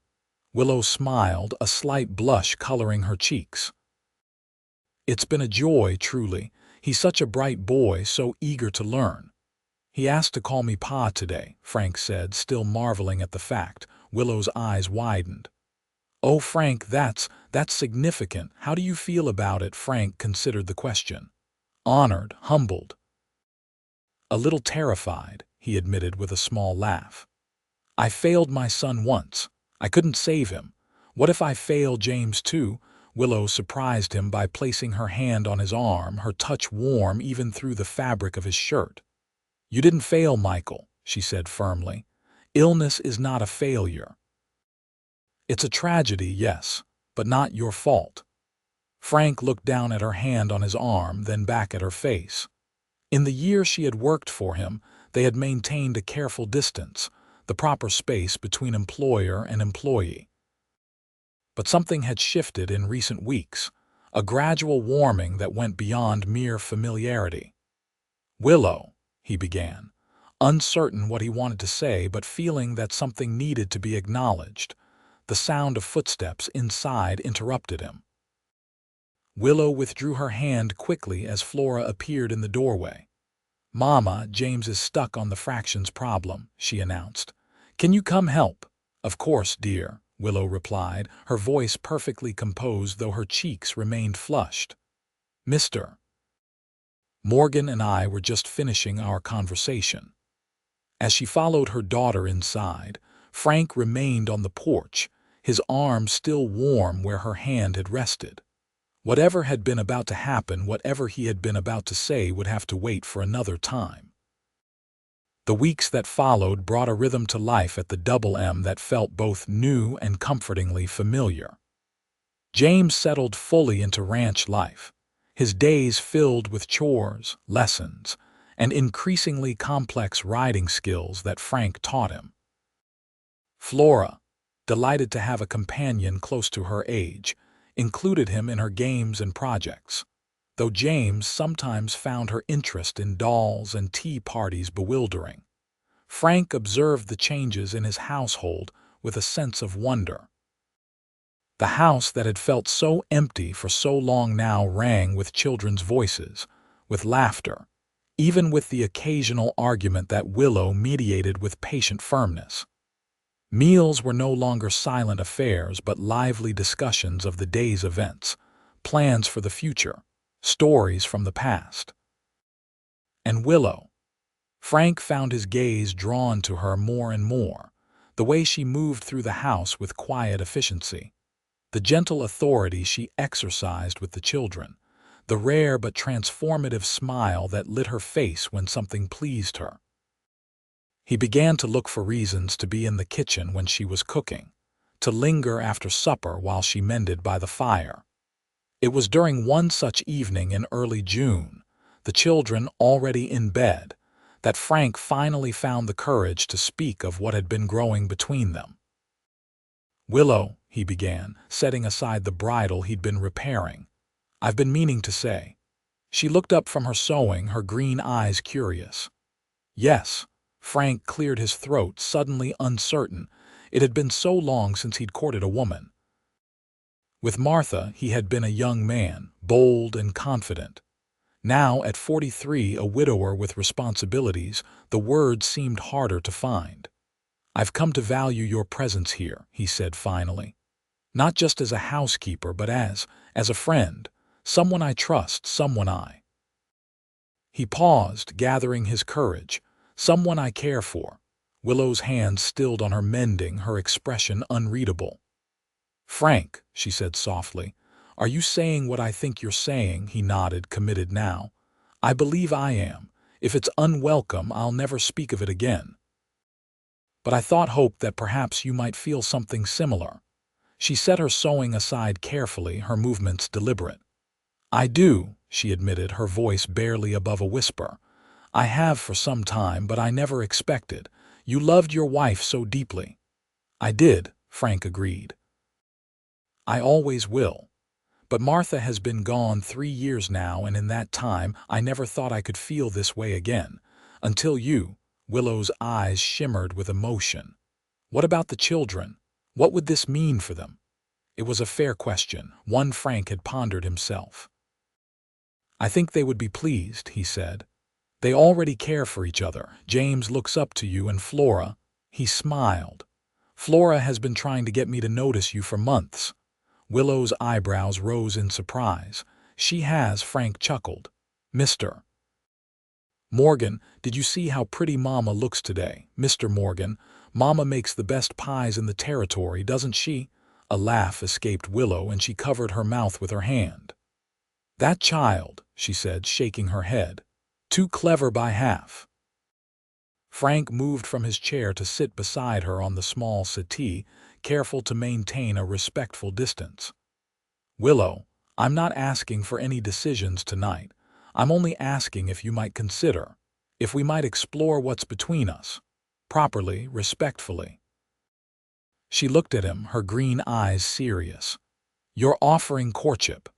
Willow smiled, a slight blush coloring her cheeks. "It's been a joy, truly. He's such a bright boy, so eager to learn." "He asked to call me Pa today," Frank said, still marveling at the fact. Willow's eyes widened. "Oh, Frank, that's significant. How do you feel about it?" Frank considered the question. "Honored, humbled." "A little terrified," he admitted with a small laugh. "I failed my son once. I couldn't save him. What if I fail James too?" Willow surprised him by placing her hand on his arm, her touch warm even through the fabric of his shirt. "You didn't fail Michael," she said firmly. Illness is not a failure. It's a tragedy, yes, but not your fault. Frank looked down at her hand on his arm, then back at her face. In the year she had worked for him, they had maintained a careful distance, the proper space between employer and employee. But something had shifted in recent weeks, a gradual warming that went beyond mere familiarity. "Willow," he began, uncertain what he wanted to say but feeling that something needed to be acknowledged. The sound of footsteps inside interrupted him. Willow withdrew her hand quickly as Flora appeared in the doorway. "Mama, James is stuck on the fractions problem," she announced. "Can you come help?" "Of course, dear," Willow replied, her voice perfectly composed though her cheeks remained flushed. "Mr. Morgan and I were just finishing our conversation." As she followed her daughter inside, Frank remained on the porch, his arm still warm where her hand had rested. Whatever had been about to happen, whatever he had been about to say would have to wait for another time. The weeks that followed brought a rhythm to life at the Double M that felt both new and comfortingly familiar. James settled fully into ranch life, his days filled with chores, lessons, and increasingly complex riding skills that Frank taught him. Flora, delighted to have a companion close to her age, included him in her games and projects, though James sometimes found her interest in dolls and tea parties bewildering. Frank observed the changes in his household with a sense of wonder. The house that had felt so empty for so long now rang with children's voices, with laughter, even with the occasional argument that Willow mediated with patient firmness. Meals were no longer silent affairs but lively discussions of the day's events, plans for the future, stories from the past. And Willow. Frank found his gaze drawn to her more and more, the way she moved through the house with quiet efficiency, the gentle authority she exercised with the children, the rare but transformative smile that lit her face when something pleased her. He began to look for reasons to be in the kitchen when she was cooking, to linger after supper while she mended by the fire. It was during one such evening in early June, the children already in bed, that Frank finally found the courage to speak of what had been growing between them. "Willow," he began, setting aside the bridle he'd been repairing, "I've been meaning to say." She looked up from her sewing, her green eyes curious. "Yes." Frank cleared his throat, suddenly uncertain. It had been so long since he'd courted a woman. With Martha, he had been a young man, bold and confident. Now, at 43, a widower with responsibilities, the words seemed harder to find. "I've come to value your presence here," he said finally. "Not just as a housekeeper, but as a friend, someone I trust, someone I—" He paused, gathering his courage. "Someone I care for." Willow's hand stilled on her mending, her expression unreadable. "Frank," she said softly, "are you saying what I think you're saying?" He nodded, committed now. "I believe I am. If it's unwelcome, I'll never speak of it again. But I hoped that perhaps you might feel something similar." She set her sewing aside carefully, her movements deliberate. "I do," she admitted, her voice barely above a whisper. "I have for some time, but I never expected. You loved your wife so deeply." "I did," Frank agreed. "I always will. But Martha has been gone 3 years now, and in that time I never thought I could feel this way again. Until you—" Willow's eyes shimmered with emotion. "What about the children? What would this mean for them?" It was a fair question, one Frank had pondered himself. "I think they would be pleased," he said. "They already care for each other. James looks up to you, and Flora—" He smiled. "Flora has been trying to get me to notice you for months." Willow's eyebrows rose in surprise. "She has," Frank chuckled. "Mr. Morgan, did you see how pretty Mama looks today? Mr. Morgan, Mama makes the best pies in the territory, doesn't she?" A laugh escaped Willow, and she covered her mouth with her hand. "That child," she said, shaking her head. "Too clever by half." Frank moved from his chair to sit beside her on the small settee, careful to maintain a respectful distance. "Willow, I'm not asking for any decisions tonight. I'm only asking if you might consider, if we might explore what's between us, properly, respectfully." She looked at him, her green eyes serious. "You're offering courtship."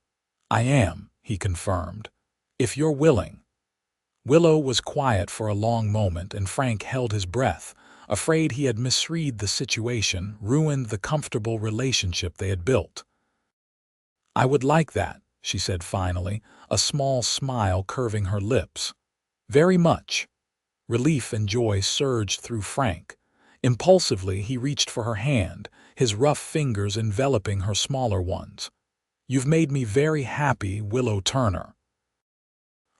"I am," he confirmed. "If you're willing." Willow was quiet for a long moment, and Frank held his breath, afraid he had misread the situation, ruined the comfortable relationship they had built. "I would like that," she said finally, a small smile curving her lips. "Very much." Relief and joy surged through Frank. Impulsively, he reached for her hand, his rough fingers enveloping her smaller ones. "You've made me very happy, Willow Turner."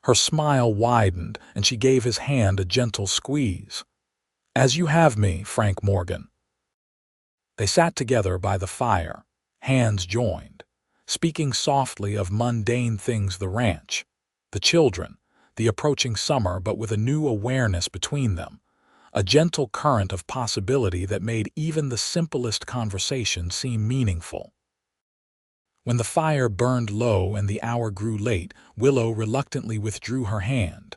Her smile widened, and she gave his hand a gentle squeeze. "As you have me, Frank Morgan." They sat together by the fire, hands joined, speaking softly of mundane things: the ranch, the children, the approaching summer, but with a new awareness between them, a gentle current of possibility that made even the simplest conversation seem meaningful. When the fire burned low and the hour grew late, Willow reluctantly withdrew her hand.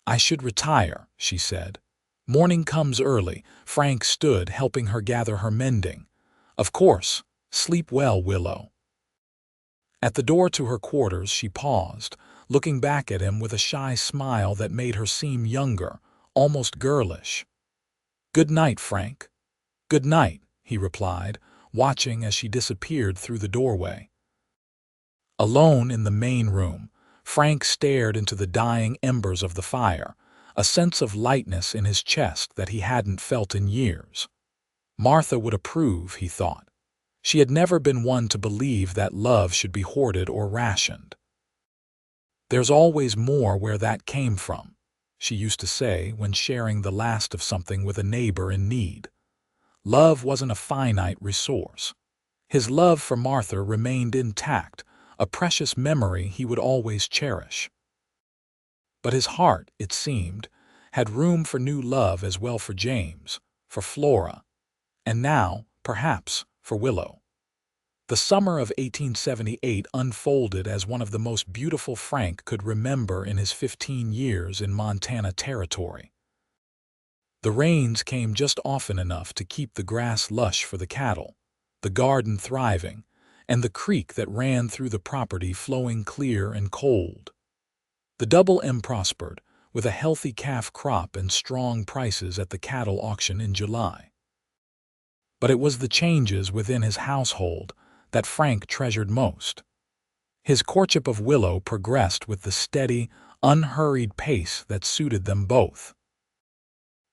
"I should retire," she said. "Morning comes early." Frank stood, helping her gather her mending. "Of course. Sleep well, Willow." At the door to her quarters she paused, looking back at him with a shy smile that made her seem younger, almost girlish. "Good night, Frank." "Good night," he replied, watching as she disappeared through the doorway. Alone in the main room, Frank stared into the dying embers of the fire, a sense of lightness in his chest that he hadn't felt in years. Martha would approve, he thought. She had never been one to believe that love should be hoarded or rationed. "There's always more where that came from," she used to say when sharing the last of something with a neighbor in need. Love wasn't a finite resource. His love for Martha remained intact, a precious memory he would always cherish. But his heart, it seemed, had room for new love as well, for James, for Flora, and now, perhaps, for Willow. The summer of 1878 unfolded as one of the most beautiful Frank could remember in his 15 years in Montana Territory. The rains came just often enough to keep the grass lush for the cattle, the garden thriving, and the creek that ran through the property flowing clear and cold. The Double M prospered, with a healthy calf crop and strong prices at the cattle auction in July. But it was the changes within his household that Frank treasured most. His courtship of Willow progressed with the steady, unhurried pace that suited them both.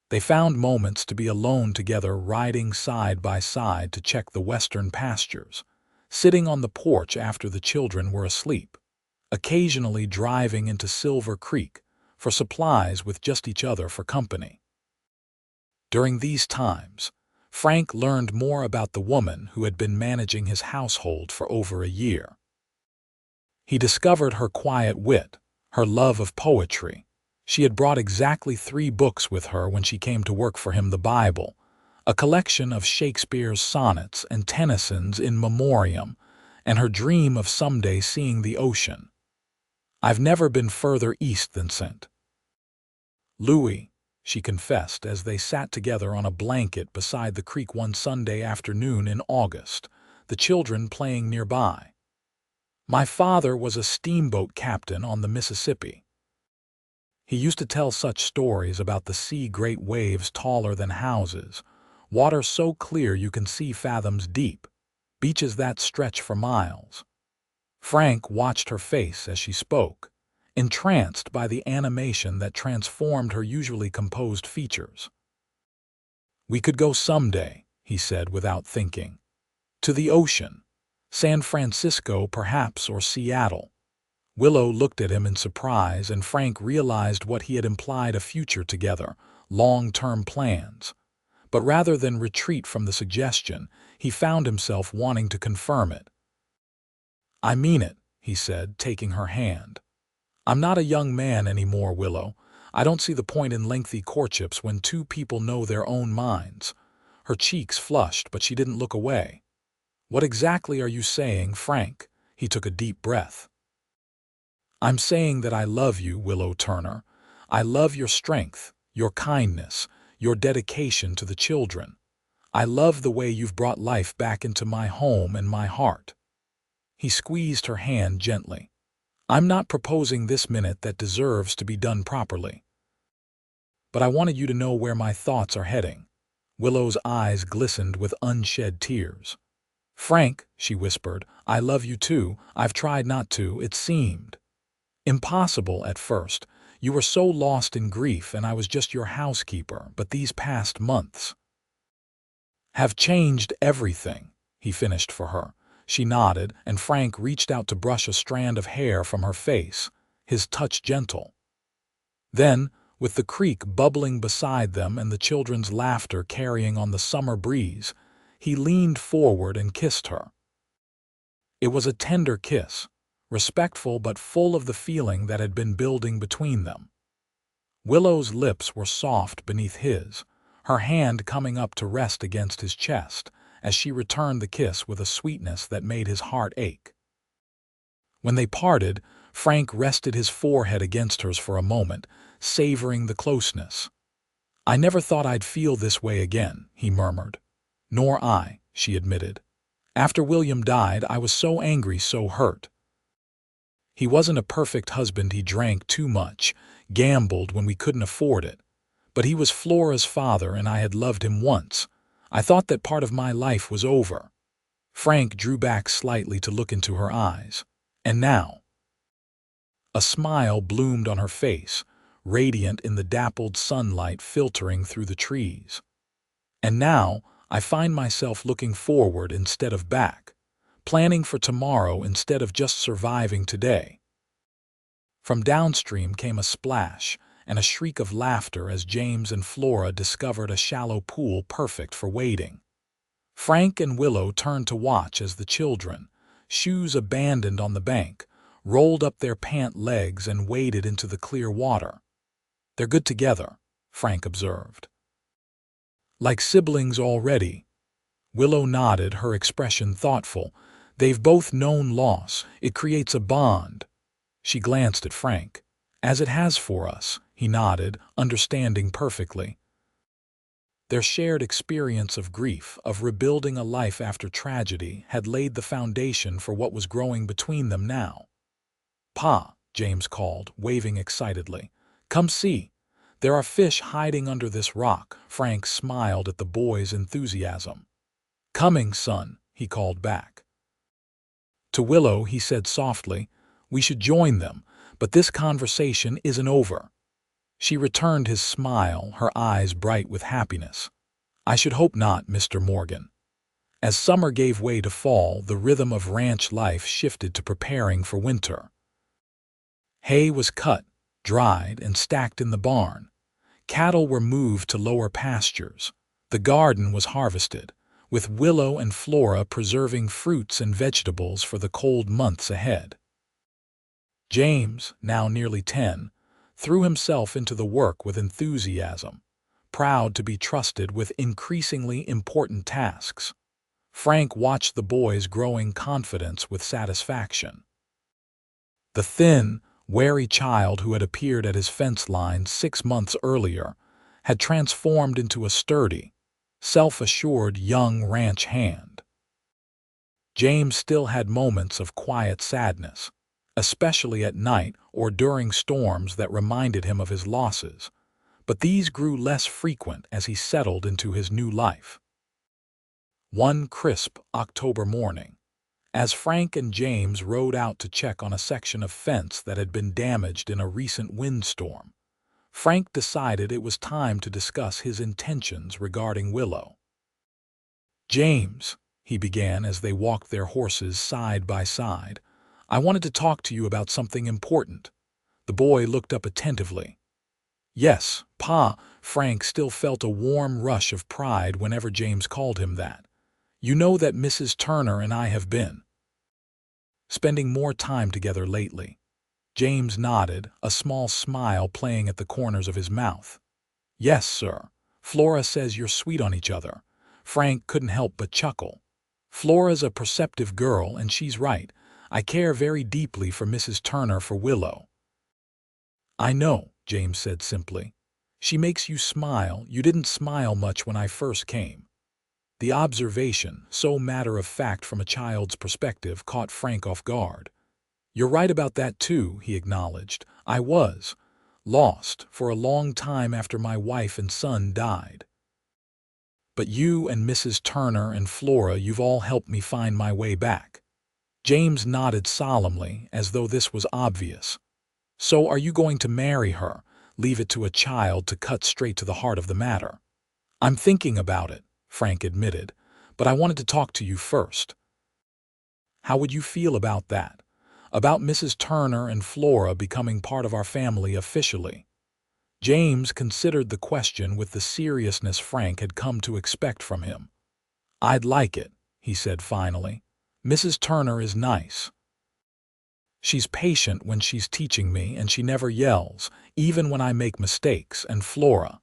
They found moments to be alone together, riding side by side to check the western pastures, sitting on the porch after the children were asleep, occasionally driving into Silver Creek for supplies with just each other for company. During these times, Frank learned more about the woman who had been managing his household for over a year. He discovered her quiet wit, her love of poetry. She had brought exactly 3 books with her when she came to work for him: the Bible, a collection of Shakespeare's sonnets and Tennyson's In Memoriam, and her dream of someday seeing the ocean. "I've never been further east than St. Louis," she confessed as they sat together on a blanket beside the creek one Sunday afternoon in August, the children playing nearby. "My father was a steamboat captain on the Mississippi. He used to tell such stories about the sea, great waves taller than houses, water so clear you can see fathoms deep, beaches that stretch for miles." Frank watched her face as she spoke, entranced by the animation that transformed her usually composed features. "We could go someday," he said without thinking. "To the ocean. San Francisco, perhaps, or Seattle." Willow looked at him in surprise, and Frank realized what he had implied: a future together, long-term plans. But rather than retreat from the suggestion, he found himself wanting to confirm it. "I mean it," he said, taking her hand. "I'm not a young man anymore, Willow. I don't see the point in lengthy courtships when two people know their own minds. Her cheeks flushed, but she didn't look away. What exactly are you saying, Frank? He took a deep breath. I'm saying that I love you, Willow Turner. I love your strength, your kindness, your dedication to the children. I love the way you've brought life back into my home and my heart. He squeezed her hand gently. I'm not proposing this minute that deserves to be done properly. But I wanted you to know where my thoughts are heading. Willow's eyes glistened with unshed tears. Frank, she whispered, I love you too. I've tried not to, it seemed impossible at first. You were so lost in grief and I was just your housekeeper, but these past months have changed everything, he finished for her. She nodded, and Frank reached out to brush a strand of hair from her face, his touch gentle. Then, with the creek bubbling beside them and the children's laughter carrying on the summer breeze, he leaned forward and kissed her. It was a tender kiss, respectful but full of the feeling that had been building between them. Willow's lips were soft beneath his, her hand coming up to rest against his chest as she returned the kiss with a sweetness that made his heart ache. When they parted, Frank rested his forehead against hers for a moment, savoring the closeness. I never thought I'd feel this way again, he murmured. Nor I, she admitted. After William died, I was so angry, so hurt. He wasn't a perfect husband. He drank too much, gambled when we couldn't afford it. But he was Flora's father, and I had loved him once. I thought that part of my life was over. Frank drew back slightly to look into her eyes. And now? A smile bloomed on her face, radiant in the dappled sunlight filtering through the trees. And now, I find myself looking forward instead of back, planning for tomorrow instead of just surviving today. From downstream came a splash and a shriek of laughter as James and Flora discovered a shallow pool perfect for wading. Frank and Willow turned to watch as the children, shoes abandoned on the bank, rolled up their pant legs and waded into the clear water. They're good together, Frank observed. Like siblings already. Willow nodded, her expression thoughtful. They've both known loss. It creates a bond. She glanced at Frank. As it has for us, he nodded, understanding perfectly. Their shared experience of grief, of rebuilding a life after tragedy, had laid the foundation for what was growing between them now. Pa, James called, waving excitedly. Come see. There are fish hiding under this rock. Frank smiled at the boy's enthusiasm. Coming, son, he called back. To Willow, he said softly, we should join them, but this conversation isn't over. She returned his smile, her eyes bright with happiness. I should hope not, Mr. Morgan. As summer gave way to fall, the rhythm of ranch life shifted to preparing for winter. Hay was cut, dried, and stacked in the barn. Cattle were moved to lower pastures. The garden was harvested, with Willow and Flora preserving fruits and vegetables for the cold months ahead. James, now nearly 10, threw himself into the work with enthusiasm, proud to be trusted with increasingly important tasks. Frank watched the boy's growing confidence with satisfaction. The thin, wary child who had appeared at his fence line 6 months earlier had transformed into a sturdy, self-assured young ranch hand. James still had moments of quiet sadness, especially at night or during storms that reminded him of his losses, but these grew less frequent as he settled into his new life. One crisp October morning, as Frank and James rode out to check on a section of fence that had been damaged in a recent windstorm, Frank decided it was time to discuss his intentions regarding Willow. James, he began as they walked their horses side by side, I wanted to talk to you about something important. The boy looked up attentively. Yes, Pa. Frank still felt a warm rush of pride whenever James called him that. You know that Mrs. Turner and I have been spending more time together lately. James nodded, a small smile playing at the corners of his mouth. Yes, sir. Flora says you're sweet on each other. Frank couldn't help but chuckle. Flora's a perceptive girl, and she's right. I care very deeply for Mrs. Turner for Willow. I know, James said simply. She makes you smile. You didn't smile much when I first came. The observation, so matter-of-fact from a child's perspective, caught Frank off guard. You're right about that too, he acknowledged. I was lost for a long time after my wife and son died. But you and Mrs. Turner and Flora, you've all helped me find my way back. James nodded solemnly, as though this was obvious. So are you going to marry her? Leave it to a child to cut straight to the heart of the matter. I'm thinking about it, Frank admitted, but I wanted to talk to you first. How would you feel about that? About Mrs. Turner and Flora becoming part of our family officially? James considered the question with the seriousness Frank had come to expect from him. I'd like it, he said finally. Mrs. Turner is nice. She's patient when she's teaching me, and she never yells, even when I make mistakes, and Flora.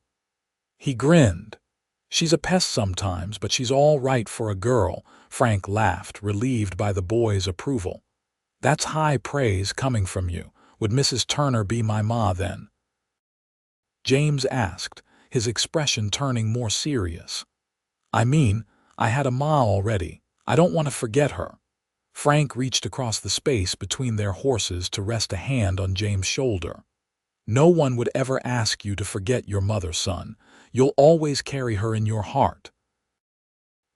He grinned. She's a pest sometimes, but she's all right for a girl, Frank laughed, relieved by the boy's approval. That's high praise coming from you. Would Mrs. Turner be my ma then? James asked, his expression turning more serious. I mean, I had a ma already. I don't want to forget her. Frank reached across the space between their horses to rest a hand on James' shoulder. No one would ever ask you to forget your mother, son. You'll always carry her in your heart.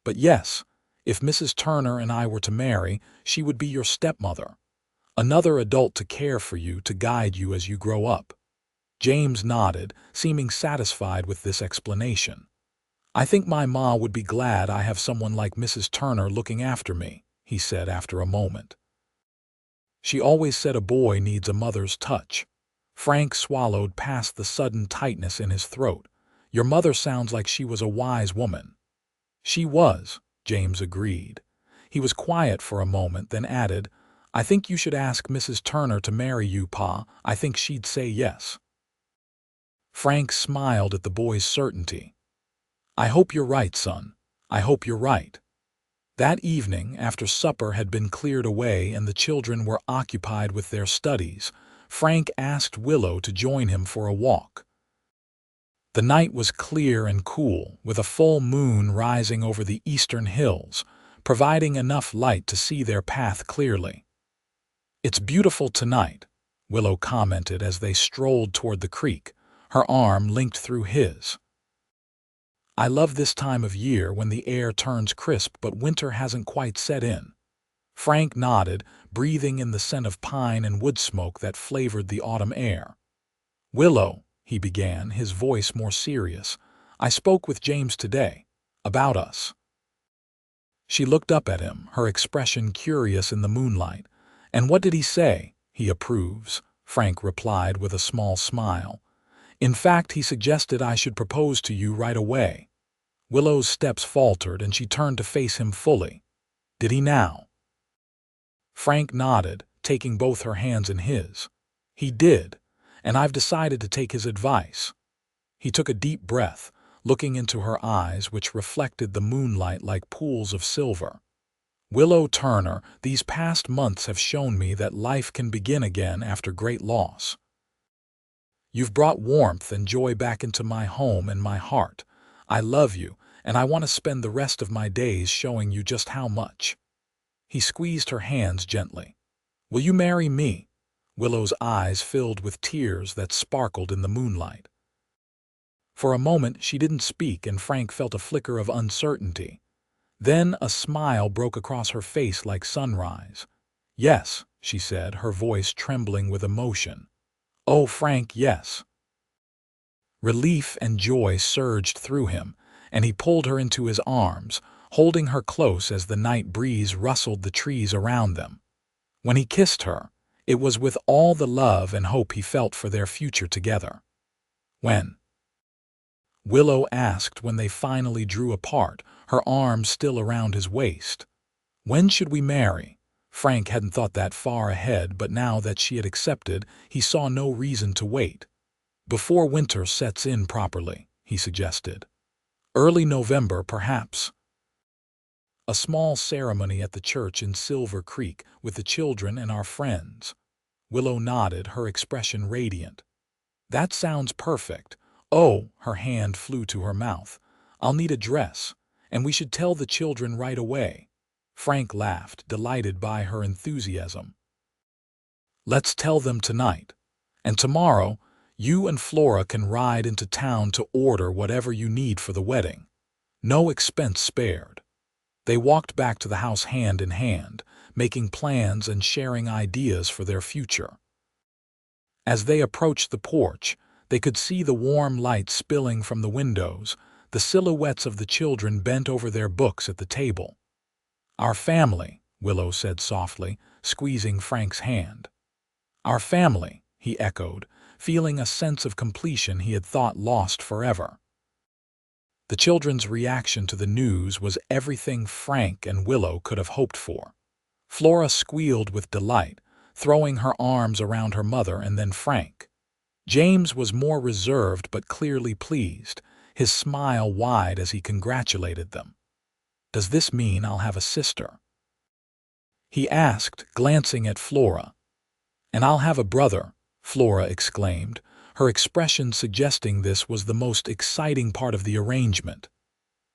But yes, if Mrs. Turner and I were to marry, she would be your stepmother. Another adult to care for you, to guide you as you grow up. James nodded, seeming satisfied with this explanation. I think my ma would be glad I have someone like Mrs. Turner looking after me, he said after a moment. She always said a boy needs a mother's touch. Frank swallowed past the sudden tightness in his throat. Your mother sounds like she was a wise woman. She was, James agreed. He was quiet for a moment, then added, I think you should ask Mrs. Turner to marry you, Pa. I think she'd say yes. Frank smiled at the boy's certainty. I hope you're right, son. I hope you're right. That evening, after supper had been cleared away and the children were occupied with their studies, Frank asked Willow to join him for a walk. The night was clear and cool, with a full moon rising over the eastern hills, providing enough light to see their path clearly. It's beautiful tonight, Willow commented as they strolled toward the creek, her arm linked through his. I love this time of year when the air turns crisp but winter hasn't quite set in. Frank nodded, breathing in the scent of pine and wood smoke that flavored the autumn air. Willow, he began, his voice more serious, I spoke with James today. About us. She looked up at him, her expression curious in the moonlight. And what did he say? He approves, Frank replied with a small smile. In fact, he suggested I should propose to you right away. Willow's steps faltered and she turned to face him fully. Did he now? Frank nodded, taking both her hands in his. He did, and I've decided to take his advice. He took a deep breath, looking into her eyes, which reflected the moonlight like pools of silver. Willow Turner, these past months have shown me that life can begin again after great loss. You've brought warmth and joy back into my home and my heart. I love you, and I want to spend the rest of my days showing you just how much. He squeezed her hands gently. Will you marry me? Willow's eyes filled with tears that sparkled in the moonlight. For a moment she didn't speak, and Frank felt a flicker of uncertainty. Then a smile broke across her face like sunrise. Yes, she said, her voice trembling with emotion. Oh, Frank, yes. Relief and joy surged through him, and he pulled her into his arms, holding her close as the night breeze rustled the trees around them. When he kissed her, it was with all the love and hope he felt for their future together. When? Willow asked when they finally drew apart, her arms still around his waist. When should we marry? Frank hadn't thought that far ahead, but now that she had accepted, he saw no reason to wait. Before winter sets in properly, he suggested. Early November, perhaps. A small ceremony at the church in Silver Creek with the children and our friends. Willow nodded, her expression radiant. That sounds perfect. Oh, her hand flew to her mouth. I'll need a dress, and we should tell the children right away. Frank laughed, delighted by her enthusiasm. Let's tell them tonight. And tomorrow, you and Flora can ride into town to order whatever you need for the wedding. No expense spared. They walked back to the house hand in hand, making plans and sharing ideas for their future. As they approached the porch, they could see the warm light spilling from the windows, the silhouettes of the children bent over their books at the table. Our family, Willow said softly, squeezing Frank's hand. Our family, he echoed, feeling a sense of completion he had thought lost forever. The children's reaction to the news was everything Frank and Willow could have hoped for. Flora squealed with delight, throwing her arms around her mother and then Frank. James was more reserved but clearly pleased, his smile wide as he congratulated them. Does this mean I'll have a sister? He asked, glancing at Flora. And I'll have a brother, Flora exclaimed, her expression suggesting this was the most exciting part of the arrangement.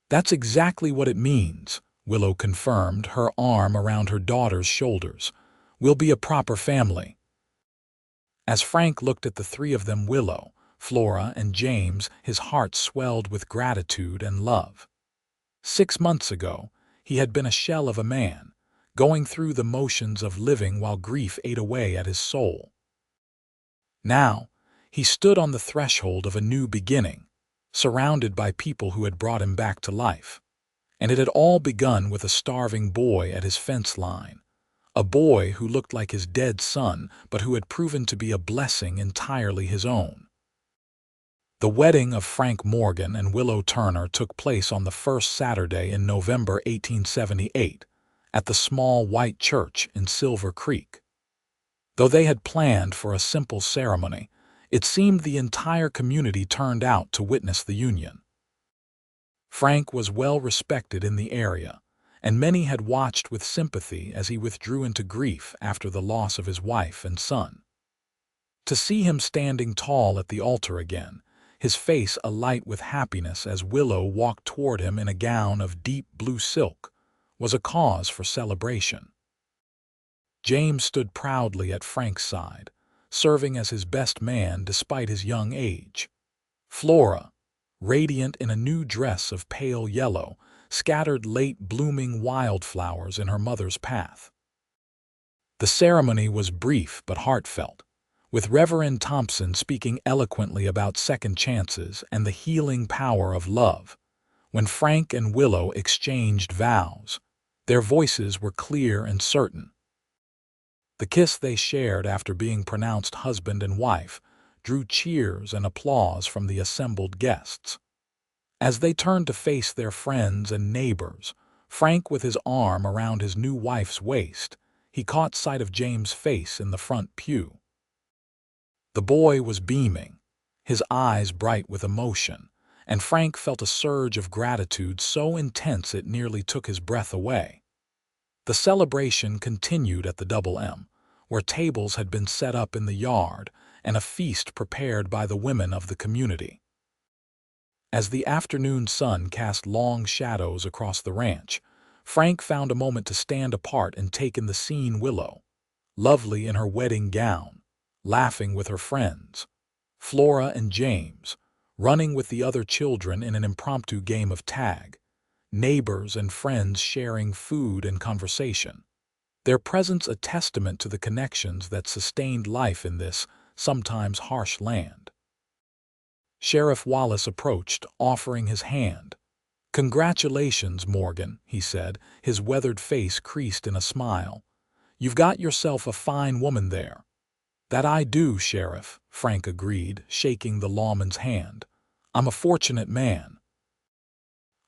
That's exactly what it means, Willow confirmed, her arm around her daughter's shoulders. We'll be a proper family. As Frank looked at the three of them, Willow, Flora, and James, his heart swelled with gratitude and love. 6 months ago, he had been a shell of a man, going through the motions of living while grief ate away at his soul. Now, he stood on the threshold of a new beginning, surrounded by people who had brought him back to life. And it had all begun with a starving boy at his fence line, a boy who looked like his dead son but who had proven to be a blessing entirely his own. The wedding of Frank Morgan and Willow Turner took place on the first Saturday in November 1878 at the small white church in Silver Creek. Though they had planned for a simple ceremony, it seemed the entire community turned out to witness the union. Frank was well respected in the area, and many had watched with sympathy as he withdrew into grief after the loss of his wife and son. To see him standing tall at the altar again, his face alight with happiness as Willow walked toward him in a gown of deep blue silk, was a cause for celebration. James stood proudly at Frank's side, serving as his best man despite his young age. Flora, radiant in a new dress of pale yellow, scattered late-blooming wildflowers in her mother's path. The ceremony was brief but heartfelt, with Reverend Thompson speaking eloquently about second chances and the healing power of love. When Frank and Willow exchanged vows, their voices were clear and certain. The kiss they shared after being pronounced husband and wife drew cheers and applause from the assembled guests. As they turned to face their friends and neighbors, Frank with his arm around his new wife's waist, he caught sight of James' face in the front pew. The boy was beaming, his eyes bright with emotion, and Frank felt a surge of gratitude so intense it nearly took his breath away. The celebration continued at the Double M, where tables had been set up in the yard and a feast prepared by the women of the community. As the afternoon sun cast long shadows across the ranch, Frank found a moment to stand apart and take in the scene. Willow, lovely in her wedding gown, laughing with her friends, Flora and James, running with the other children in an impromptu game of tag, neighbors and friends sharing food and conversation, their presence a testament to the connections that sustained life in this sometimes harsh land. Sheriff Wallace approached, offering his hand. "Congratulations, Morgan," he said, his weathered face creased in a smile. "You've got yourself a fine woman there." "That I do, Sheriff," Frank agreed, shaking the lawman's hand. "I'm a fortunate man."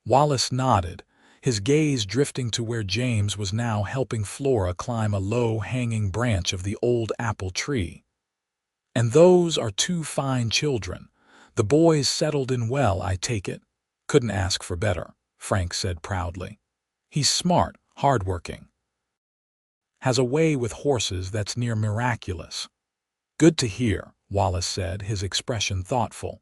Wallace nodded, his gaze drifting to where James was now helping Flora climb a low-hanging branch of the old apple tree. "And those are two fine children. The boys settled in well, I take it." "Couldn't ask for better," Frank said proudly. "He's smart, hardworking. Has a way with horses that's near miraculous." "Good to hear," Wallace said, his expression thoughtful.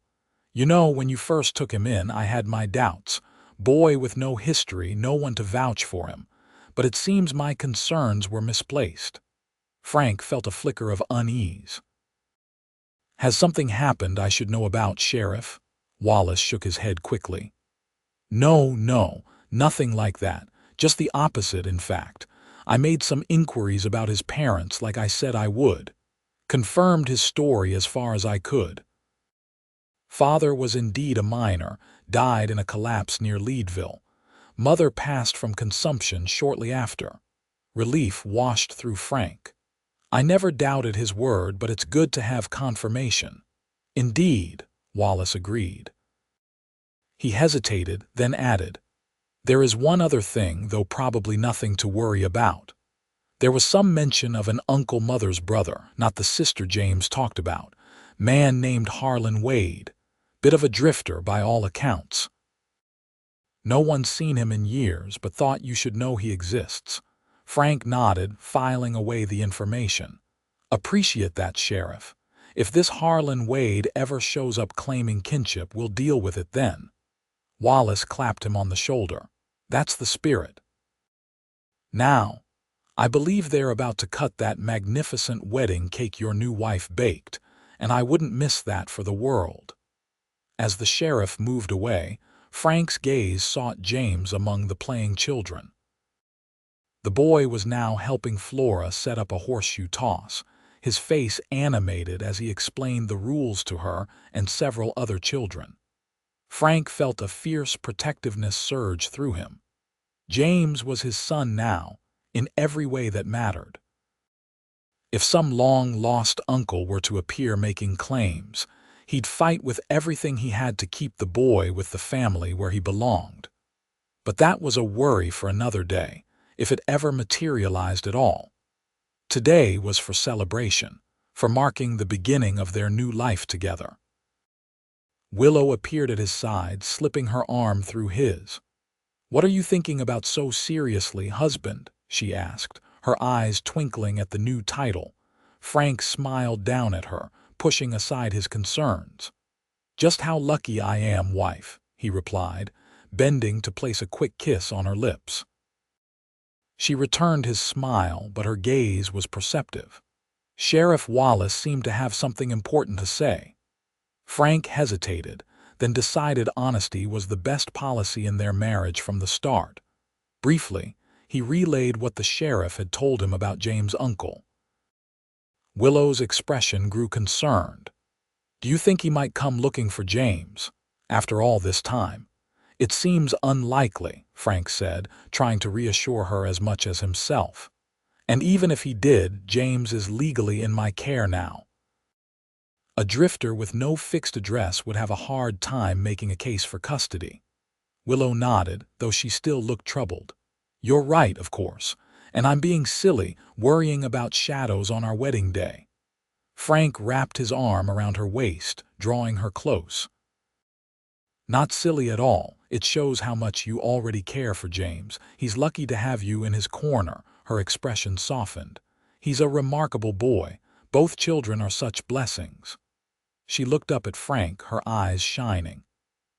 "You know, when you first took him in, I had my doubts. Boy with no history, no one to vouch for him. But it seems my concerns were misplaced." Frank felt a flicker of unease. "Has something happened I should know about, Sheriff?" Wallace shook his head quickly. No, nothing like that. Just the opposite, in fact. I made some inquiries about his parents like I said I would. Confirmed his story as far as I could. Father was indeed a miner, died in a collapse near Leadville. Mother passed from consumption shortly after. Relief washed through Frank. "I never doubted his word, but it's good to have confirmation." "Indeed," Wallace agreed. He hesitated, then added, "There is one other thing, though probably nothing to worry about. There was some mention of an Uncle Mother's brother, not the sister James talked about. Man named Harlan Wade. Bit of a drifter by all accounts. No one's seen him in years, but thought you should know he exists." Frank nodded, filing away the information. "Appreciate that, Sheriff. If this Harlan Wade ever shows up claiming kinship, we'll deal with it then." Wallace clapped him on the shoulder. "That's the spirit. Now, I believe they're about to cut that magnificent wedding cake your new wife baked, and I wouldn't miss that for the world." As the sheriff moved away, Frank's gaze sought James among the playing children. The boy was now helping Flora set up a horseshoe toss, his face animated as he explained the rules to her and several other children. Frank felt a fierce protectiveness surge through him. James was his son now, in every way that mattered. If some long-lost uncle were to appear making claims, he'd fight with everything he had to keep the boy with the family where he belonged. But that was a worry for another day, if it ever materialized at all. Today was for celebration, for marking the beginning of their new life together. Willow appeared at his side, slipping her arm through his. "What are you thinking about so seriously, husband?" she asked, her eyes twinkling at the new title. Frank smiled down at her, pushing aside his concerns. "Just how lucky I am, wife," he replied, bending to place a quick kiss on her lips. She returned his smile, but her gaze was perceptive. Sheriff Wallace seemed to have something important to say. Frank hesitated, then decided honesty was the best policy in their marriage from the start. Briefly, he relayed what the sheriff had told him about James' uncle. Willow's expression grew concerned. "Do you think he might come looking for James, after all this time?" "It seems unlikely," Frank said, trying to reassure her as much as himself. "And even if he did, James is legally in my care now. A drifter with no fixed address would have a hard time making a case for custody." Willow nodded, though she still looked troubled. "You're right, of course, and I'm being silly, worrying about shadows on our wedding day." Frank wrapped his arm around her waist, drawing her close. "Not silly at all. It shows how much you already care for James. He's lucky to have you in his corner." Her expression softened. "He's a remarkable boy. Both children are such blessings." She looked up at Frank, her eyes shining.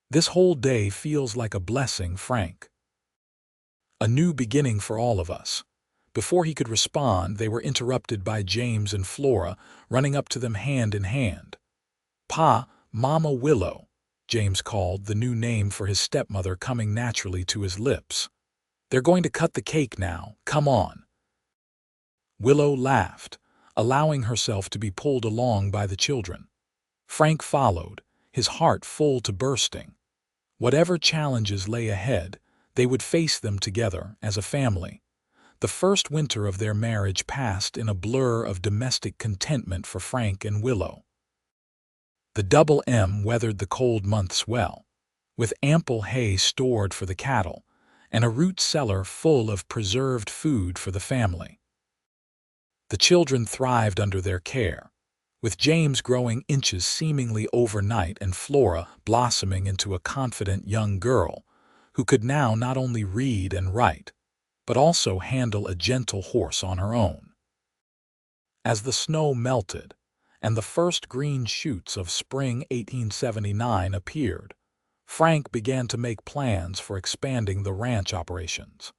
"This whole day feels like a blessing, Frank. A new beginning for all of us." Before he could respond, they were interrupted by James and Flora, running up to them hand in hand. "Pa, Mama Willow," James called, the new name for his stepmother coming naturally to his lips. "They're going to cut the cake now. Come on." Willow laughed, allowing herself to be pulled along by the children. Frank followed, his heart full to bursting. Whatever challenges lay ahead, they would face them together as a family. The first winter of their marriage passed in a blur of domestic contentment for Frank and Willow. The Double M weathered the cold months well. With ample hay stored for the cattle, and a root cellar full of preserved food for the family. The children thrived under their care, with James growing inches seemingly overnight and Flora blossoming into a confident young girl who could now not only read and write, but also handle a gentle horse on her own. As the snow melted and the first green shoots of spring 1879 appeared, Frank began to make plans for expanding the ranch operations.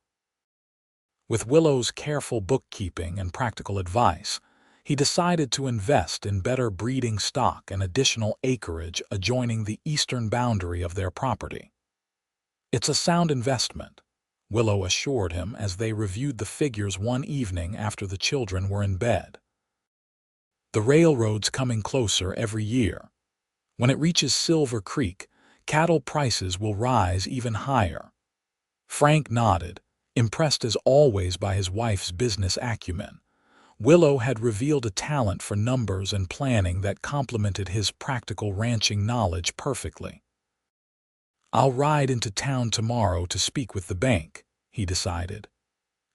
With Willow's careful bookkeeping and practical advice, he decided to invest in better breeding stock and additional acreage adjoining the eastern boundary of their property. "It's a sound investment," Willow assured him as they reviewed the figures one evening after the children were in bed. "The railroad's coming closer every year. When it reaches Silver Creek, cattle prices will rise even higher." Frank nodded, impressed as always by his wife's business acumen. Willow had revealed a talent for numbers and planning that complemented his practical ranching knowledge perfectly. "I'll ride into town tomorrow to speak with the bank," he decided.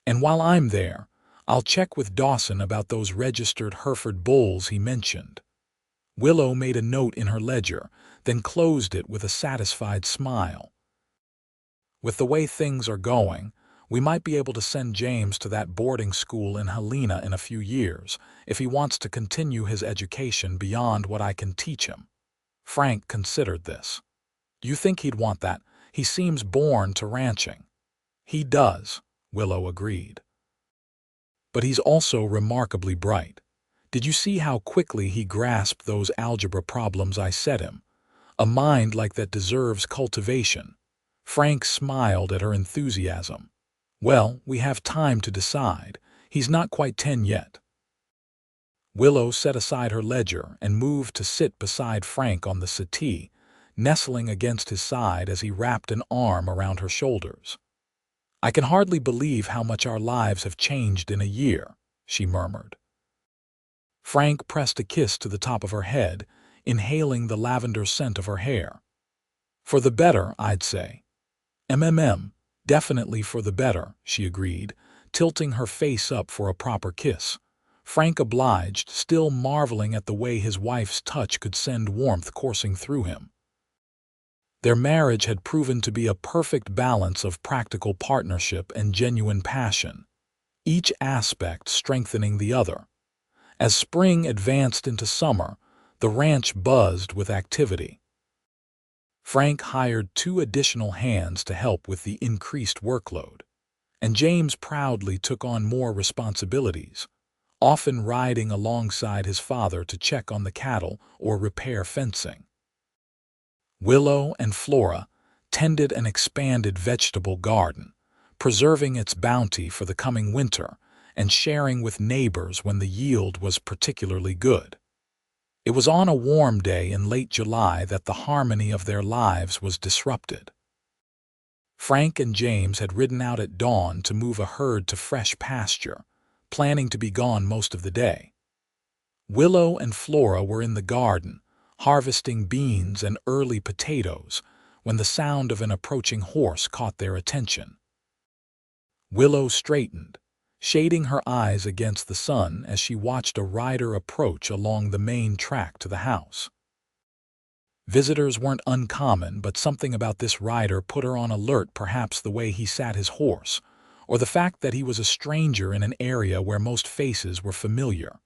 "And while I'm there, I'll check with Dawson about those registered Hereford bulls he mentioned." Willow made a note in her ledger, then closed it with a satisfied smile. "With the way things are going, we might be able to send James to that boarding school in Helena in a few years if he wants to continue his education beyond what I can teach him." Frank considered this. "You think he'd want that? He seems born to ranching." "He does," Willow agreed. "But he's also remarkably bright. Did you see how quickly he grasped those algebra problems I set him? A mind like that deserves cultivation." Frank smiled at her enthusiasm. "Well, we have time to decide. He's not quite 10 yet." Willow set aside her ledger and moved to sit beside Frank on the settee, nestling against his side as he wrapped an arm around her shoulders. "I can hardly believe how much our lives have changed in a year," she murmured. Frank pressed a kiss to the top of her head, inhaling the lavender scent of her hair. "For the better, I'd say." Definitely for the better," she agreed, tilting her face up for a proper kiss. Frank obliged, still marveling at the way his wife's touch could send warmth coursing through him. Their marriage had proven to be a perfect balance of practical partnership and genuine passion, each aspect strengthening the other. As spring advanced into summer, the ranch buzzed with activity. Frank hired 2 additional hands to help with the increased workload, and James proudly took on more responsibilities, often riding alongside his father to check on the cattle or repair fencing. Willow and Flora tended an expanded vegetable garden, preserving its bounty for the coming winter and sharing with neighbors when the yield was particularly good. It was on a warm day in late July that the harmony of their lives was disrupted. Frank and James had ridden out at dawn to move a herd to fresh pasture, planning to be gone most of the day. Willow and Flora were in the garden, harvesting beans and early potatoes, when the sound of an approaching horse caught their attention. Willow straightened, shading her eyes against the sun as she watched a rider approach along the main track to the house. Visitors weren't uncommon, but something about this rider put her on alert, perhaps the way he sat his horse, or the fact that he was a stranger in an area where most faces were familiar.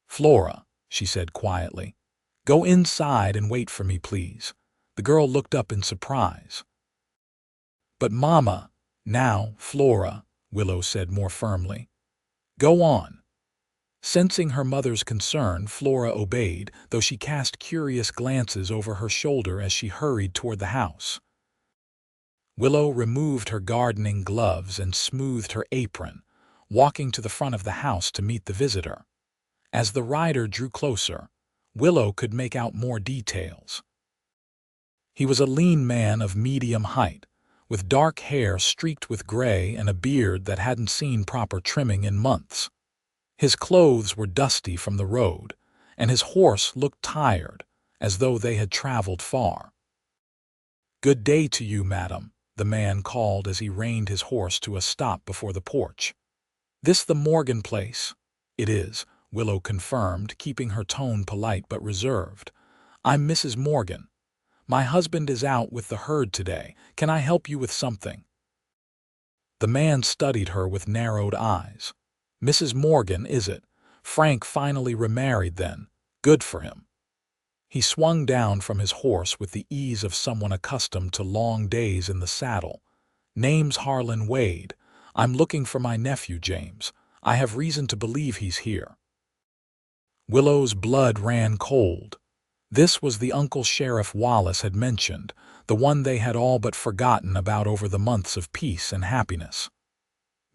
"Flora," she said quietly, "go inside and wait for me, please." The girl looked up in surprise. "But Mama—" "Now, Flora," Willow said more firmly. "Go on." Sensing her mother's concern, Flora obeyed, though she cast curious glances over her shoulder as she hurried toward the house. Willow removed her gardening gloves and smoothed her apron, walking to the front of the house to meet the visitor. As the rider drew closer, Willow could make out more details. He was a lean man of medium height, with dark hair streaked with gray and a beard that hadn't seen proper trimming in months. His clothes were dusty from the road, and his horse looked tired, as though they had traveled far. "Good day to you, madam," the man called as he reined his horse to a stop before the porch. "This the Morgan place?" "It is," Willow confirmed, keeping her tone polite but reserved. "I'm Mrs. Morgan. My husband is out with the herd today. Can I help you with something?" The man studied her with narrowed eyes. "Mrs. Morgan, is it? Frank finally remarried then. Good for him." He swung down from his horse with the ease of someone accustomed to long days in the saddle. "Name's Harlan Wade. I'm looking for my nephew, James. I have reason to believe he's here." Willow's blood ran cold. This was the uncle Sheriff Wallace had mentioned, the one they had all but forgotten about over the months of peace and happiness.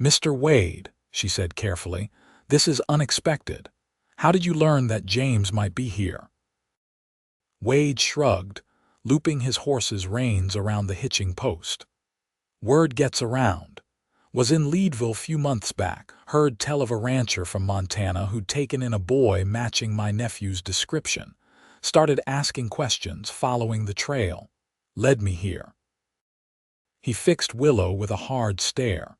"Mr. Wade," she said carefully, "this is unexpected. How did you learn that James might be here?" Wade shrugged, looping his horse's reins around the hitching post. "Word gets around. Was in Leadville few months back, heard tell of a rancher from Montana who'd taken in a boy matching my nephew's description. Started asking questions, following the trail. Led me here." He fixed Willow with a hard stare.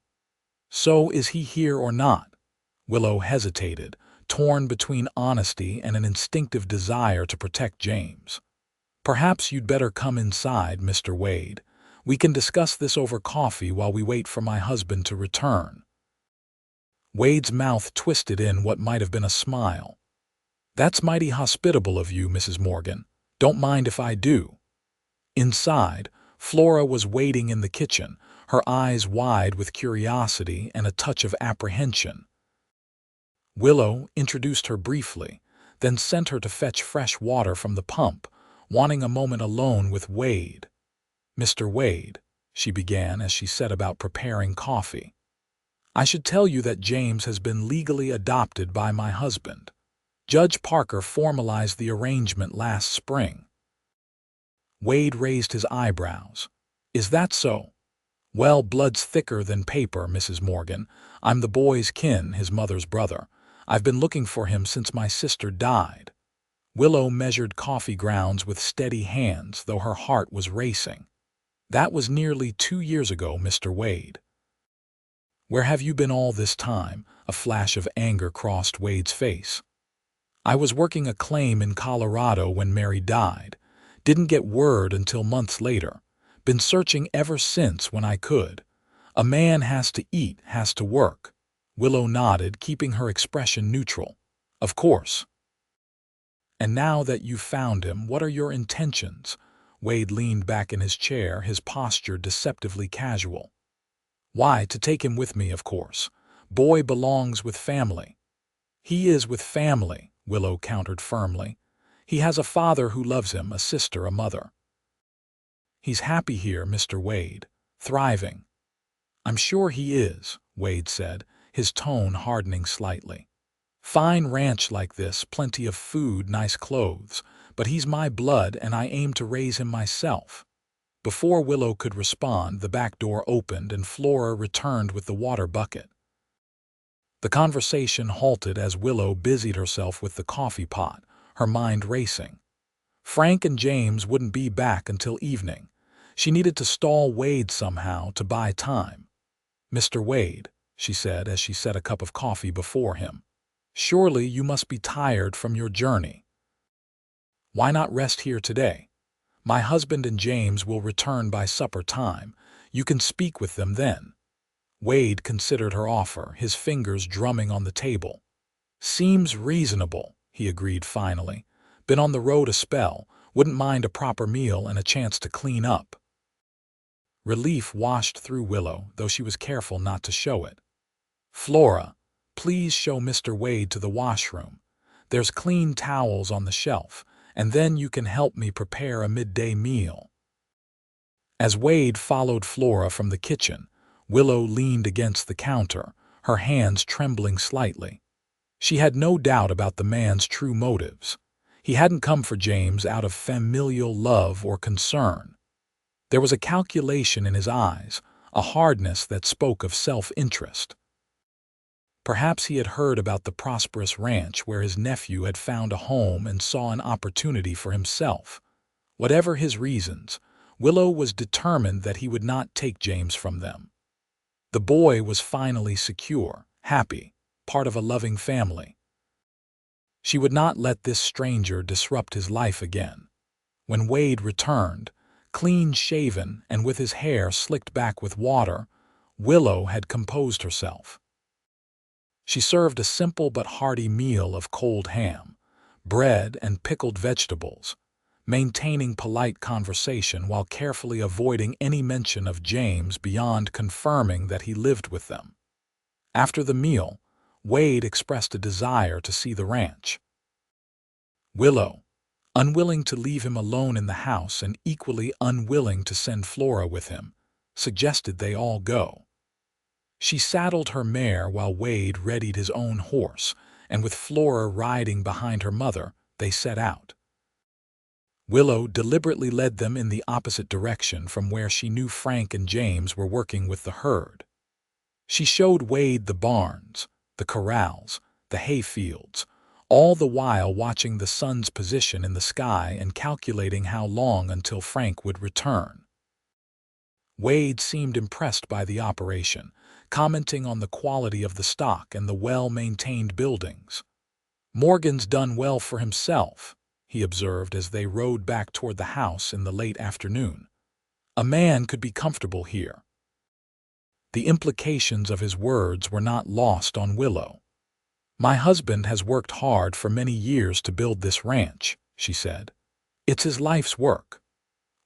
"So is he here or not?" Willow hesitated, torn between honesty and an instinctive desire to protect James. "Perhaps you'd better come inside, Mr. Wade. We can discuss this over coffee while we wait for my husband to return." Wade's mouth twisted in what might have been a smile. "That's mighty hospitable of you, Mrs. Morgan. Don't mind if I do." Inside, Flora was waiting in the kitchen, her eyes wide with curiosity and a touch of apprehension. Willow introduced her briefly, then sent her to fetch fresh water from the pump, wanting a moment alone with Wade. "Mr. Wade," she began as she set about preparing coffee, "I should tell you that James has been legally adopted by my husband. Judge Parker formalized the arrangement last spring." Wade raised his eyebrows. "Is that so?" "Well, blood's thicker than paper, Mrs. Morgan. I'm the boy's kin, his mother's brother. I've been looking for him since my sister died." Willow measured coffee grounds with steady hands, though her heart was racing. "That was nearly 2 years ago, Mr. Wade." "Where have you been all this time?" A flash of anger crossed Wade's face. "I was working a claim in Colorado when Mary died. Didn't get word until months later. Been searching ever since when I could. A man has to eat, has to work." Willow nodded, keeping her expression neutral. "Of course." "And now that you've found him, what are your intentions?" Wade leaned back in his chair, his posture deceptively casual. "Why, to take him with me, of course. Boy belongs with family." "He is with family," Willow countered firmly. "He has a father who loves him, a sister, a mother. He's happy here, Mr. Wade. Thriving." "I'm sure he is," Wade said, his tone hardening slightly. "Fine ranch like this, plenty of food, nice clothes. But he's my blood, and I aim to raise him myself." Before Willow could respond, the back door opened and Flora returned with the water bucket. The conversation halted as Willow busied herself with the coffee pot, her mind racing. Frank and James wouldn't be back until evening. She needed to stall Wade somehow to buy time. "Mr. Wade," she said as she set a cup of coffee before him, "surely you must be tired from your journey. Why not rest here today? My husband and James will return by supper time. You can speak with them then." Wade considered her offer, his fingers drumming on the table. "Seems reasonable," he agreed finally. "Been on the road a spell, wouldn't mind a proper meal and a chance to clean up." Relief washed through Willow, though she was careful not to show it. "Flora, please show Mr. Wade to the washroom. There's clean towels on the shelf, and then you can help me prepare a midday meal." As Wade followed Flora from the kitchen, Willow leaned against the counter, her hands trembling slightly. She had no doubt about the man's true motives. He hadn't come for James out of familial love or concern. There was a calculation in his eyes, a hardness that spoke of self-interest. Perhaps he had heard about the prosperous ranch where his nephew had found a home and saw an opportunity for himself. Whatever his reasons, Willow was determined that he would not take James from them. The boy was finally secure, happy, part of a loving family. She would not let this stranger disrupt his life again. When Wade returned, clean-shaven and with his hair slicked back with water, Willow had composed herself. She served a simple but hearty meal of cold ham, bread and pickled vegetables, maintaining polite conversation while carefully avoiding any mention of James beyond confirming that he lived with them. After the meal, Wade expressed a desire to see the ranch. Willow, unwilling to leave him alone in the house and equally unwilling to send Flora with him, suggested they all go. She saddled her mare while Wade readied his own horse, and with Flora riding behind her mother, they set out. Willow deliberately led them in the opposite direction from where she knew Frank and James were working with the herd. She showed Wade the barns, the corrals, the hay fields, all the while watching the sun's position in the sky and calculating how long until Frank would return. Wade seemed impressed by the operation, commenting on the quality of the stock and the well-maintained buildings. "Morgan's done well for himself," he observed as they rode back toward the house in the late afternoon. "A man could be comfortable here." The implications of his words were not lost on Willow. "My husband has worked hard for many years to build this ranch," she said. "It's his life's work."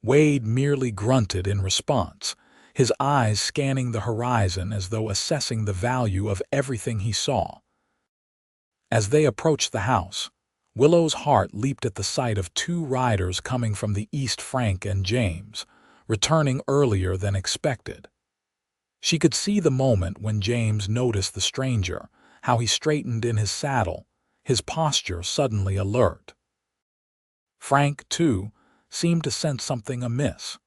Wade merely grunted in response, his eyes scanning the horizon as though assessing the value of everything he saw. As they approached the house, Willow's heart leaped at the sight of two riders coming from the east, Frank and James, returning earlier than expected. She could see the moment when James noticed the stranger, how he straightened in his saddle, his posture suddenly alert. Frank, too, seemed to sense something amiss.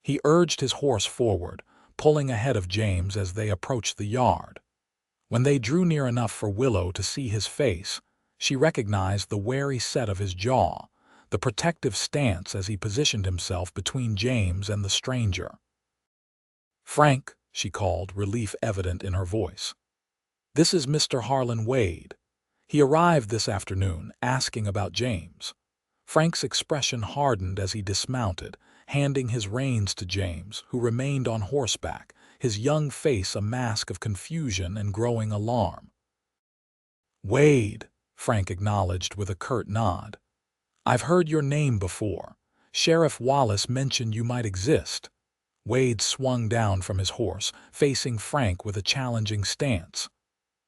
He urged his horse forward, pulling ahead of James as they approached the yard. When they drew near enough for Willow to see his face, she recognized the wary set of his jaw, the protective stance as he positioned himself between James and the stranger. "Frank," she called, relief evident in her voice. "This is Mr. Harlan Wade. He arrived this afternoon, asking about James." Frank's expression hardened as he dismounted, handing his reins to James, who remained on horseback, his young face a mask of confusion and growing alarm. "Wade," Frank acknowledged with a curt nod. "I've heard your name before. Sheriff Wallace mentioned you might exist." Wade swung down from his horse, facing Frank with a challenging stance.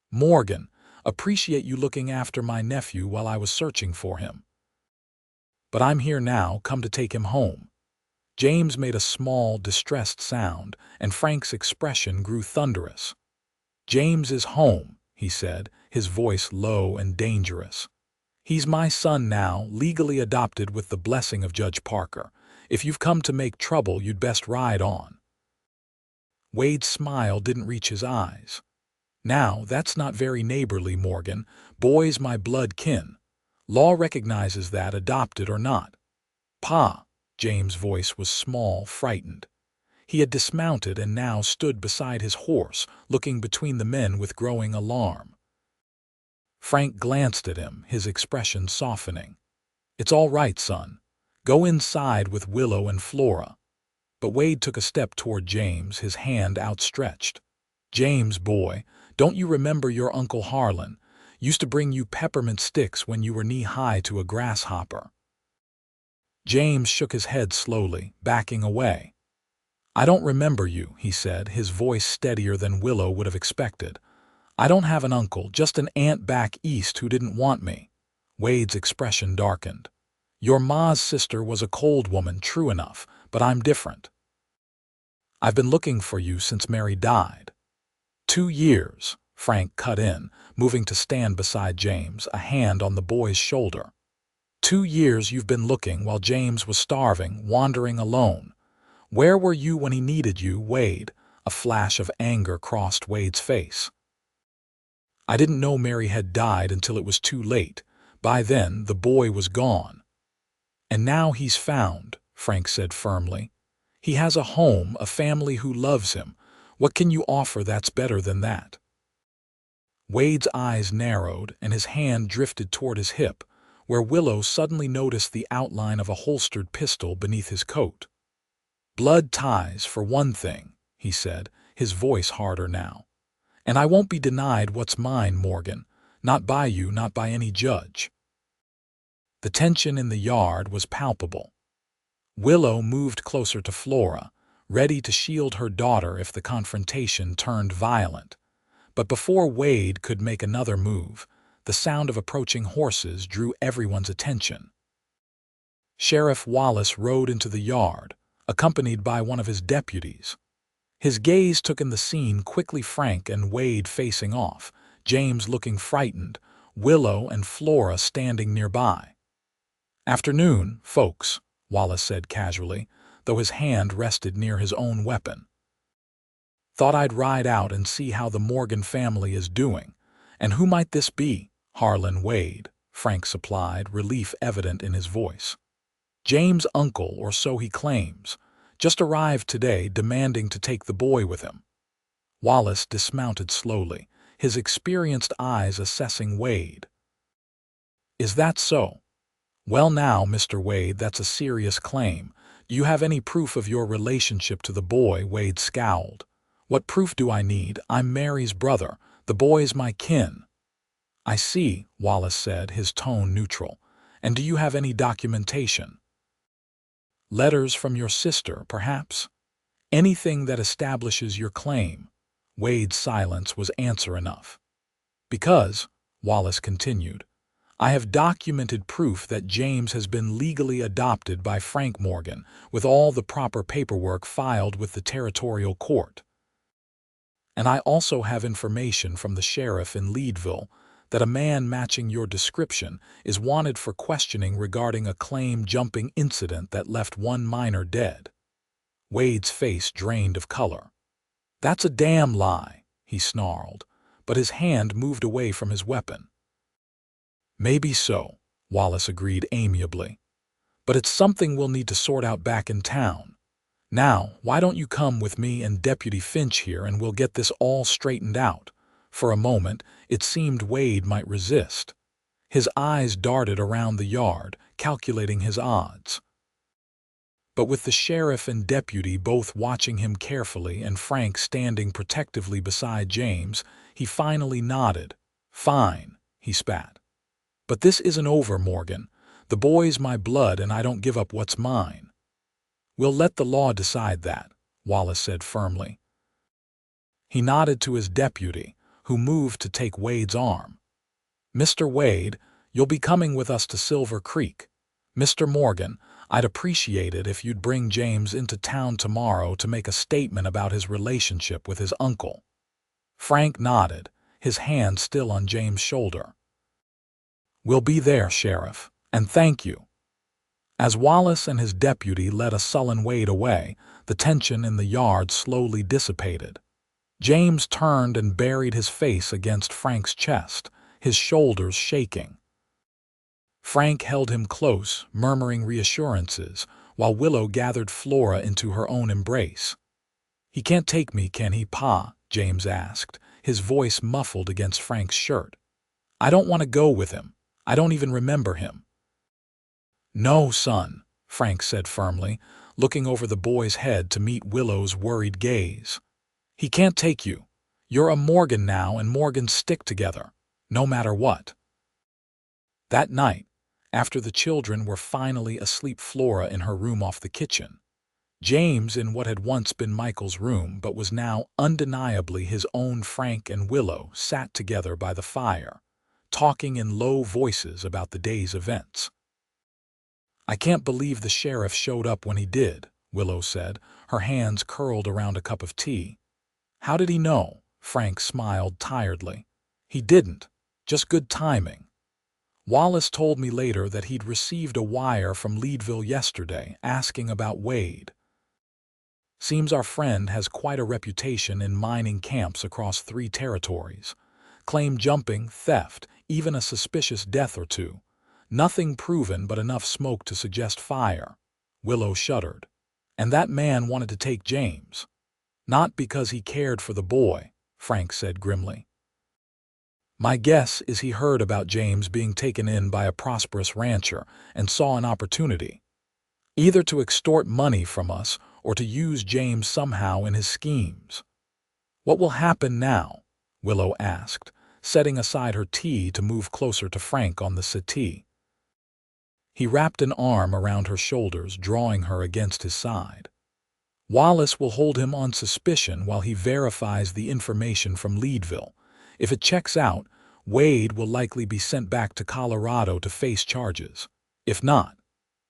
"Morgan, appreciate you looking after my nephew while I was searching for him. But I'm here now, come to take him home." James made a small, distressed sound, and Frank's expression grew thunderous. "James is home," he said, his voice low and dangerous. "He's my son now, legally adopted with the blessing of Judge Parker. If you've come to make trouble, you'd best ride on." Wade's smile didn't reach his eyes. "Now, that's not very neighborly, Morgan. Boy's my blood kin. Law recognizes that, adopted or not." "Pa," James' voice was small, frightened. He had dismounted and now stood beside his horse, looking between the men with growing alarm. Frank glanced at him, his expression softening. "It's all right, son. Go inside with Willow and Flora." But Wade took a step toward James, his hand outstretched. "James, boy, don't you remember your Uncle Harlan? Used to bring you peppermint sticks when you were knee-high to a grasshopper." James shook his head slowly, backing away. "I don't remember you," he said, his voice steadier than Willow would have expected. "I don't have an uncle, just an aunt back east who didn't want me." Wade's expression darkened. "Your ma's sister was a cold woman, true enough, but I'm different. I've been looking for you since Mary died." 2 years, Frank cut in, moving to stand beside James, a hand on the boy's shoulder. 2 years you've been looking while James was starving, wandering alone. Where were you when he needed you, Wade?" A flash of anger crossed Wade's face. "I didn't know Mary had died until it was too late. By then, the boy was gone." "And now he's found," Frank said firmly. He has a home, a family who loves him. What can you offer that's better than that?" Wade's eyes narrowed and his hand drifted toward his hip, where Willow suddenly noticed the outline of a holstered pistol beneath his coat. "Blood ties, for one thing," he said, his voice harder now. "And I won't be denied what's mine, Morgan. Not by you, not by any judge." The tension in the yard was palpable. Willow moved closer to Flora, ready to shield her daughter if the confrontation turned violent. But before Wade could make another move, the sound of approaching horses drew everyone's attention. Sheriff Wallace rode into the yard, accompanied by one of his deputies. His gaze took in the scene quickly, Frank and Wade facing off, James looking frightened, Willow and Flora standing nearby. "Afternoon, folks," Wallace said casually, though his hand rested near his own weapon. "Thought I'd ride out and see how the Morgan family is doing. And who might this be?" "Harlan Wade," Frank supplied, relief evident in his voice. "James' uncle, or so he claims. Just arrived today, demanding to take the boy with him." Wallace dismounted slowly, his experienced eyes assessing Wade. "Is that so? Well now, Mr. Wade, that's a serious claim. Do you have any proof of your relationship to the boy?" Wade scowled. "What proof do I need? I'm Mary's brother. The boy's my kin." "I see," Wallace said, his tone neutral. "And do you have any documentation? Letters from your sister, perhaps? Anything that establishes your claim?" Wade's silence was answer enough. "Because," Wallace continued, "I have documented proof that James has been legally adopted by Frank Morgan, with all the proper paperwork filed with the territorial court. And I also have information from the sheriff in Leadville that a man matching your description is wanted for questioning regarding a claim-jumping incident that left one minor dead." Wade's face drained of color. "That's a damn lie," he snarled, but his hand moved away from his weapon. "Maybe so," Wallace agreed amiably. "But it's something we'll need to sort out back in town. Now, why don't you come with me and Deputy Finch here and we'll get this all straightened out?" For a moment, it seemed Wade might resist. His eyes darted around the yard, calculating his odds. But with the sheriff and deputy both watching him carefully and Frank standing protectively beside James, he finally nodded. "Fine," he spat. "But this isn't over, Morgan. The boy's my blood and I don't give up what's mine." "We'll let the law decide that," Wallace said firmly. He nodded to his deputy, who moved to take Wade's arm. "Mr. Wade, you'll be coming with us to Silver Creek. Mr. Morgan, I'd appreciate it if you'd bring James into town tomorrow to make a statement about his relationship with his uncle." Frank nodded, his hand still on James' shoulder. "We'll be there, Sheriff, and thank you." As Wallace and his deputy led a sullen Wade away, the tension in the yard slowly dissipated. James turned and buried his face against Frank's chest, his shoulders shaking. Frank held him close, murmuring reassurances, while Willow gathered Flora into her own embrace. "He can't take me, can he, Pa?" James asked, his voice muffled against Frank's shirt. "I don't want to go with him. I don't even remember him." "No, son," Frank said firmly, looking over the boy's head to meet Willow's worried gaze. "He can't take you. You're a Morgan now, and Morgans stick together, no matter what." That night, after the children were finally asleep, Flora in her room off the kitchen, James in what had once been Michael's room but was now undeniably his own, Frank and Willow sat together by the fire, talking in low voices about the day's events. "I can't believe the sheriff showed up when he did," Willow said, her hands curled around a cup of tea. "How did he know?" Frank smiled tiredly. "He didn't. Just good timing. Wallace told me later that he'd received a wire from Leadville yesterday asking about Wade. Seems our friend has quite a reputation in mining camps across 3 territories. Claim jumping, theft, even a suspicious death or two. Nothing proven but enough smoke to suggest fire." Willow shuddered. And that man wanted to take James. Not because he cared for the boy, Frank said grimly. My guess is he heard about James being taken in by a prosperous rancher and saw an opportunity, either to extort money from us or to use James somehow in his schemes. What will happen now? Willow asked, setting aside her tea to move closer to Frank on the settee. He wrapped an arm around her shoulders, drawing her against his side. Wallace will hold him on suspicion while he verifies the information from Leadville. If it checks out, Wade will likely be sent back to Colorado to face charges. If not,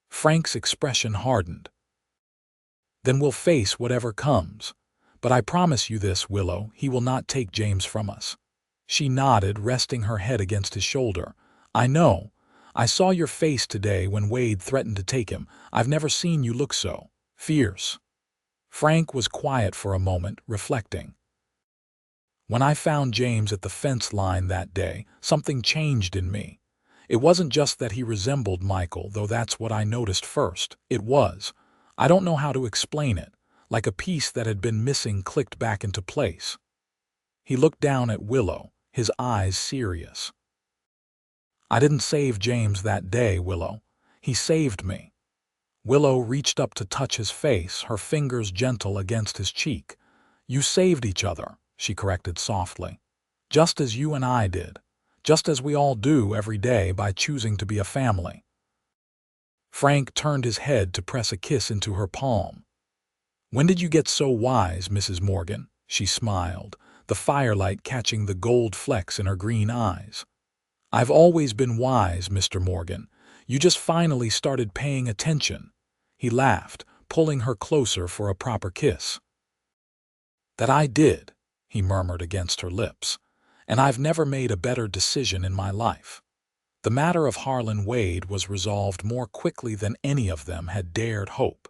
Frank's expression hardened. Then we'll face whatever comes. But I promise you this, Willow, he will not take James from us. She nodded, resting her head against his shoulder. I know. I saw your face today when Wade threatened to take him. I've never seen you look so fierce. Frank was quiet for a moment, reflecting. When I found James at the fence line that day, something changed in me. It wasn't just that he resembled Michael, though that's what I noticed first. It was, I don't know how to explain it, like a piece that had been missing clicked back into place. He looked down at Willow, his eyes serious. I didn't save James that day, Willow. He saved me. Willow reached up to touch his face, her fingers gentle against his cheek. You saved each other, she corrected softly. Just as you and I did. Just as we all do every day by choosing to be a family. Frank turned his head to press a kiss into her palm. When did you get so wise, Mrs. Morgan? She smiled, the firelight catching the gold flecks in her green eyes. I've always been wise, Mr. Morgan. You just finally started paying attention. He laughed, pulling her closer for a proper kiss. That I did, he murmured against her lips, and I've never made a better decision in my life. The matter of Harlan Wade was resolved more quickly than any of them had dared hope.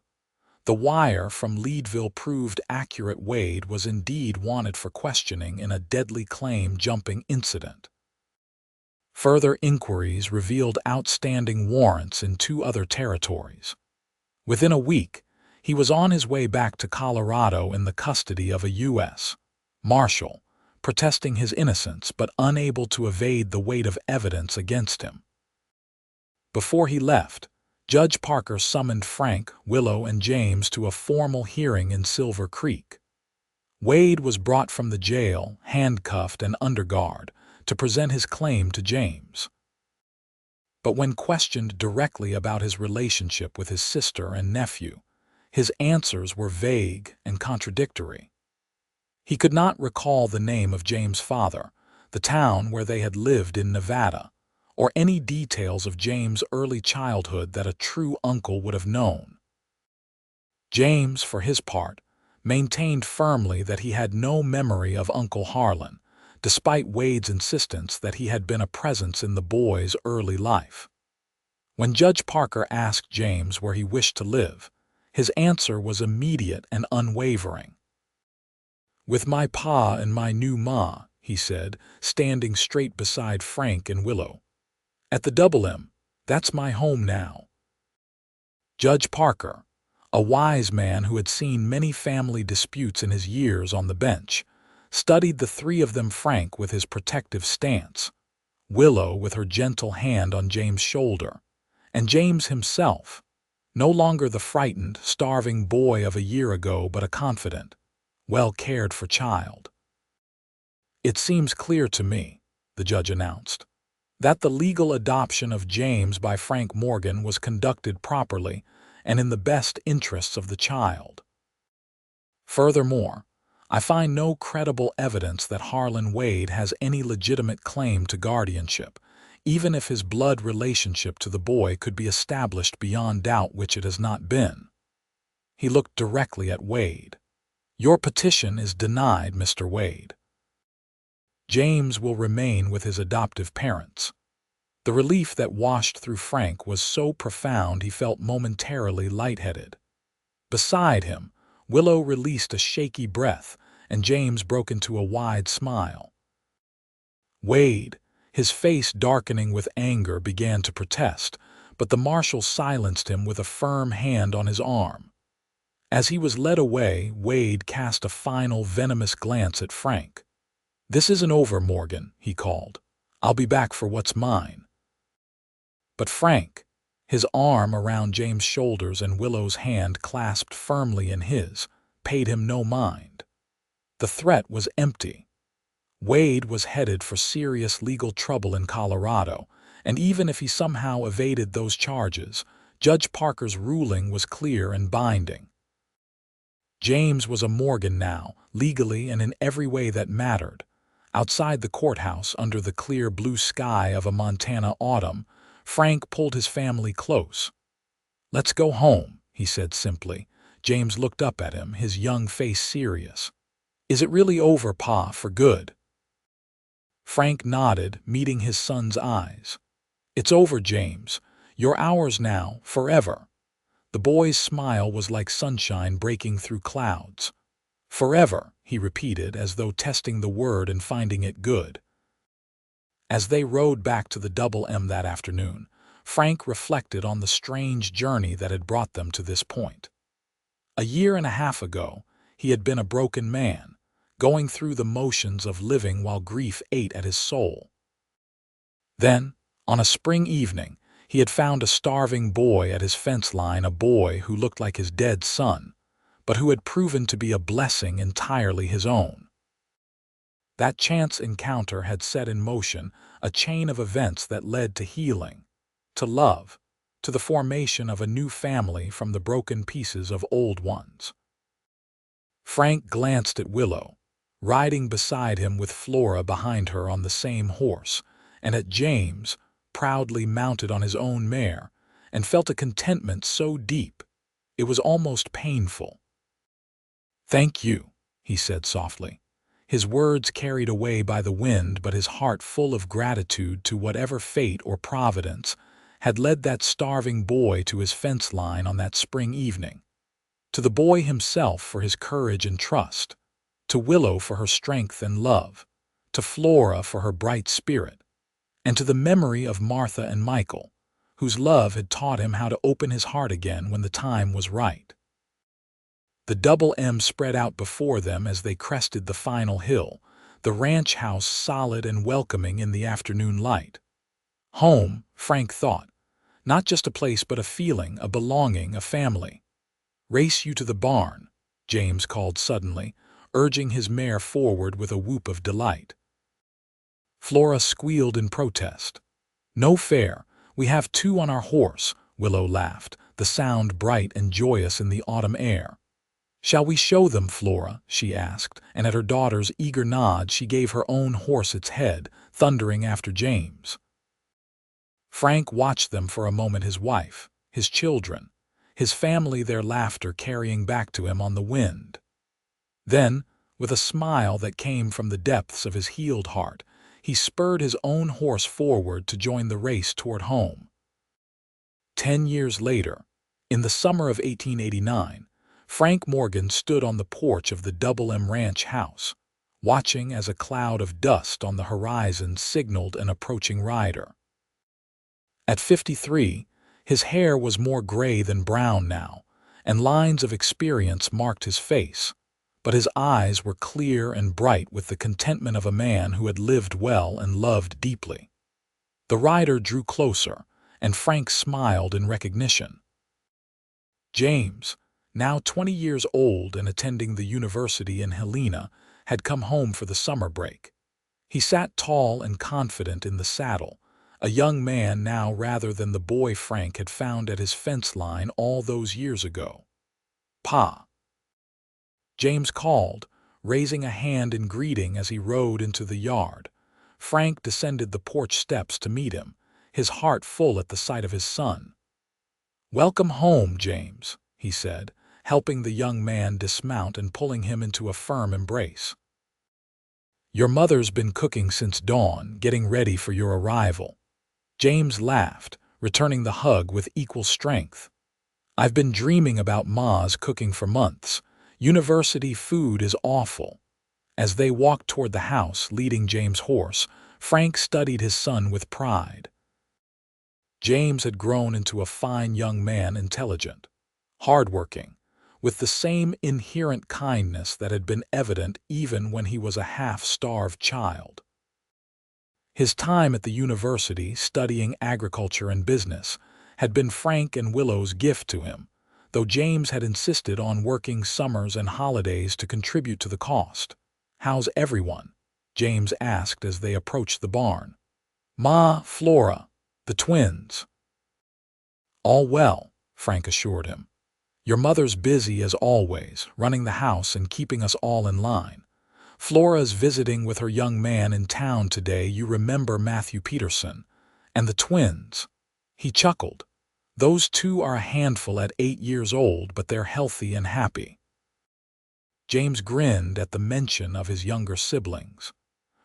The wire from Leadville proved accurate. Wade was indeed wanted for questioning in a deadly claim-jumping incident. Further inquiries revealed outstanding warrants in 2 other territories. Within a week, he was on his way back to Colorado in the custody of a U.S. Marshal, protesting his innocence but unable to evade the weight of evidence against him. Before he left, Judge Parker summoned Frank, Willow, and James to a formal hearing in Silver Creek. Wade was brought from the jail, handcuffed and under guard, to present his claim to James. But when questioned directly about his relationship with his sister and nephew, his answers were vague and contradictory. He could not recall the name of James' father, the town where they had lived in Nevada, or any details of James' early childhood that a true uncle would have known. James, for his part, maintained firmly that he had no memory of Uncle Harlan, despite Wade's insistence that he had been a presence in the boy's early life. When Judge Parker asked James where he wished to live, his answer was immediate and unwavering. With my pa and my new ma, he said, standing straight beside Frank and Willow. At the Double M, that's my home now. Judge Parker, a wise man who had seen many family disputes in his years on the bench, studied the 3 of them, Frank with his protective stance, Willow with her gentle hand on James' shoulder, and James himself, no longer the frightened, starving boy of a year ago but a confident, well-cared-for child. It seems clear to me, the judge announced, that the legal adoption of James by Frank Morgan was conducted properly and in the best interests of the child. Furthermore, I find no credible evidence that Harlan Wade has any legitimate claim to guardianship, even if his blood relationship to the boy could be established beyond doubt, which it has not been. He looked directly at Wade. Your petition is denied, Mr. Wade. James will remain with his adoptive parents. The relief that washed through Frank was so profound he felt momentarily lightheaded. Beside him, Willow released a shaky breath, and James broke into a wide smile. Wade, his face darkening with anger, began to protest, but the marshal silenced him with a firm hand on his arm. As he was led away, Wade cast a final venomous glance at Frank. "This isn't over, Morgan," he called. "I'll be back for what's mine." But Frank, his arm around James' shoulders and Willow's hand clasped firmly in his, paid him no mind. The threat was empty. Wade was headed for serious legal trouble in Colorado, and even if he somehow evaded those charges, Judge Parker's ruling was clear and binding. James was a Morgan now, legally and in every way that mattered. Outside the courthouse, under the clear blue sky of a Montana autumn, Frank pulled his family close. "Let's go home," he said simply. James looked up at him, his young face serious. "Is it really over, Pa, for good?" Frank nodded, meeting his son's eyes. "It's over, James. You're ours now, forever." The boy's smile was like sunshine breaking through clouds. "Forever," he repeated, as though testing the word and finding it good. As they rode back to the Double M that afternoon, Frank reflected on the strange journey that had brought them to this point. A year and a half ago, he had been a broken man, going through the motions of living while grief ate at his soul. Then, on a spring evening, he had found a starving boy at his fence line, a boy who looked like his dead son, but who had proven to be a blessing entirely his own. That chance encounter had set in motion a chain of events that led to healing, to love, to the formation of a new family from the broken pieces of old ones. Frank glanced at Willow, riding beside him with Flora behind her on the same horse, and at James, proudly mounted on his own mare, and felt a contentment so deep it was almost painful. "Thank you," he said softly, his words carried away by the wind, but his heart full of gratitude to whatever fate or providence had led that starving boy to his fence line on that spring evening, to the boy himself for his courage and trust, to Willow for her strength and love, to Flora for her bright spirit, and to the memory of Martha and Michael, whose love had taught him how to open his heart again when the time was right. The Double M spread out before them as they crested the final hill, the ranch house solid and welcoming in the afternoon light. Home, Frank thought, not just a place but a feeling, a belonging, a family. "Race you to the barn," James called suddenly, urging his mare forward with a whoop of delight. Flora squealed in protest. "No fair. We have two on our horse," Willow laughed, the sound bright and joyous in the autumn air. "Shall we show them, Flora?" she asked, and at her daughter's eager nod she gave her own horse its head, thundering after James. Frank watched them for a moment, his wife, his children, his family, their laughter carrying back to him on the wind. Then, with a smile that came from the depths of his healed heart, he spurred his own horse forward to join the race toward home. 10 years later, in the summer of 1889, Frank Morgan stood on the porch of the Double M Ranch house, watching as a cloud of dust on the horizon signaled an approaching rider. At 53, his hair was more gray than brown now, and lines of experience marked his face, but his eyes were clear and bright with the contentment of a man who had lived well and loved deeply. The rider drew closer, and Frank smiled in recognition. James, now 20 years old and attending the university in Helena, had come home for the summer break. He sat tall and confident in the saddle, a young man now rather than the boy Frank had found at his fence line all those years ago. "Pa," James called, raising a hand in greeting as he rode into the yard. Frank descended the porch steps to meet him, his heart full at the sight of his son. "Welcome home, James," he said, helping the young man dismount and pulling him into a firm embrace. "Your mother's been cooking since dawn, getting ready for your arrival." James laughed, returning the hug with equal strength. "I've been dreaming about Ma's cooking for months. University food is awful." As they walked toward the house, leading James' horse, Frank studied his son with pride. James had grown into a fine young man, intelligent, hardworking, with the same inherent kindness that had been evident even when he was a half-starved child. His time at the university studying agriculture and business had been Frank and Willow's gift to him, though James had insisted on working summers and holidays to contribute to the cost. "How's everyone?" James asked as they approached the barn. "Ma, Flora, the twins." "All well," Frank assured him. "Your mother's busy as always, running the house and keeping us all in line. Flora's visiting with her young man in town today, you remember Matthew Peterson, and the twins." He chuckled. "Those two are a handful at 8 years old, but they're healthy and happy." James grinned at the mention of his younger siblings.